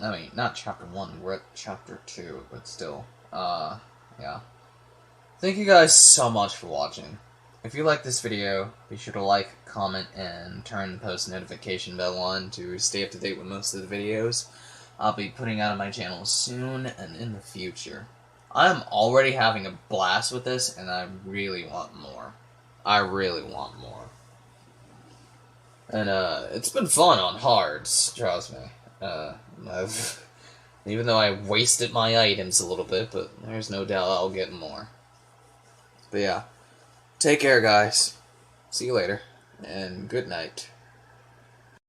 mean, not chapter 1, we're at chapter 2, but still, yeah. Thank you guys so much for watching. If you like this video, be sure to like, comment, and turn the post notification bell on to stay up to date with most of the videos I'll be putting out on my channel soon and in the future. I'm already having a blast with this, and I really want more. I really want more. And, it's been fun on hards, trust me. Even though I wasted my items a little bit, but there's no doubt I'll get more. But yeah, take care guys, see you later, and good night.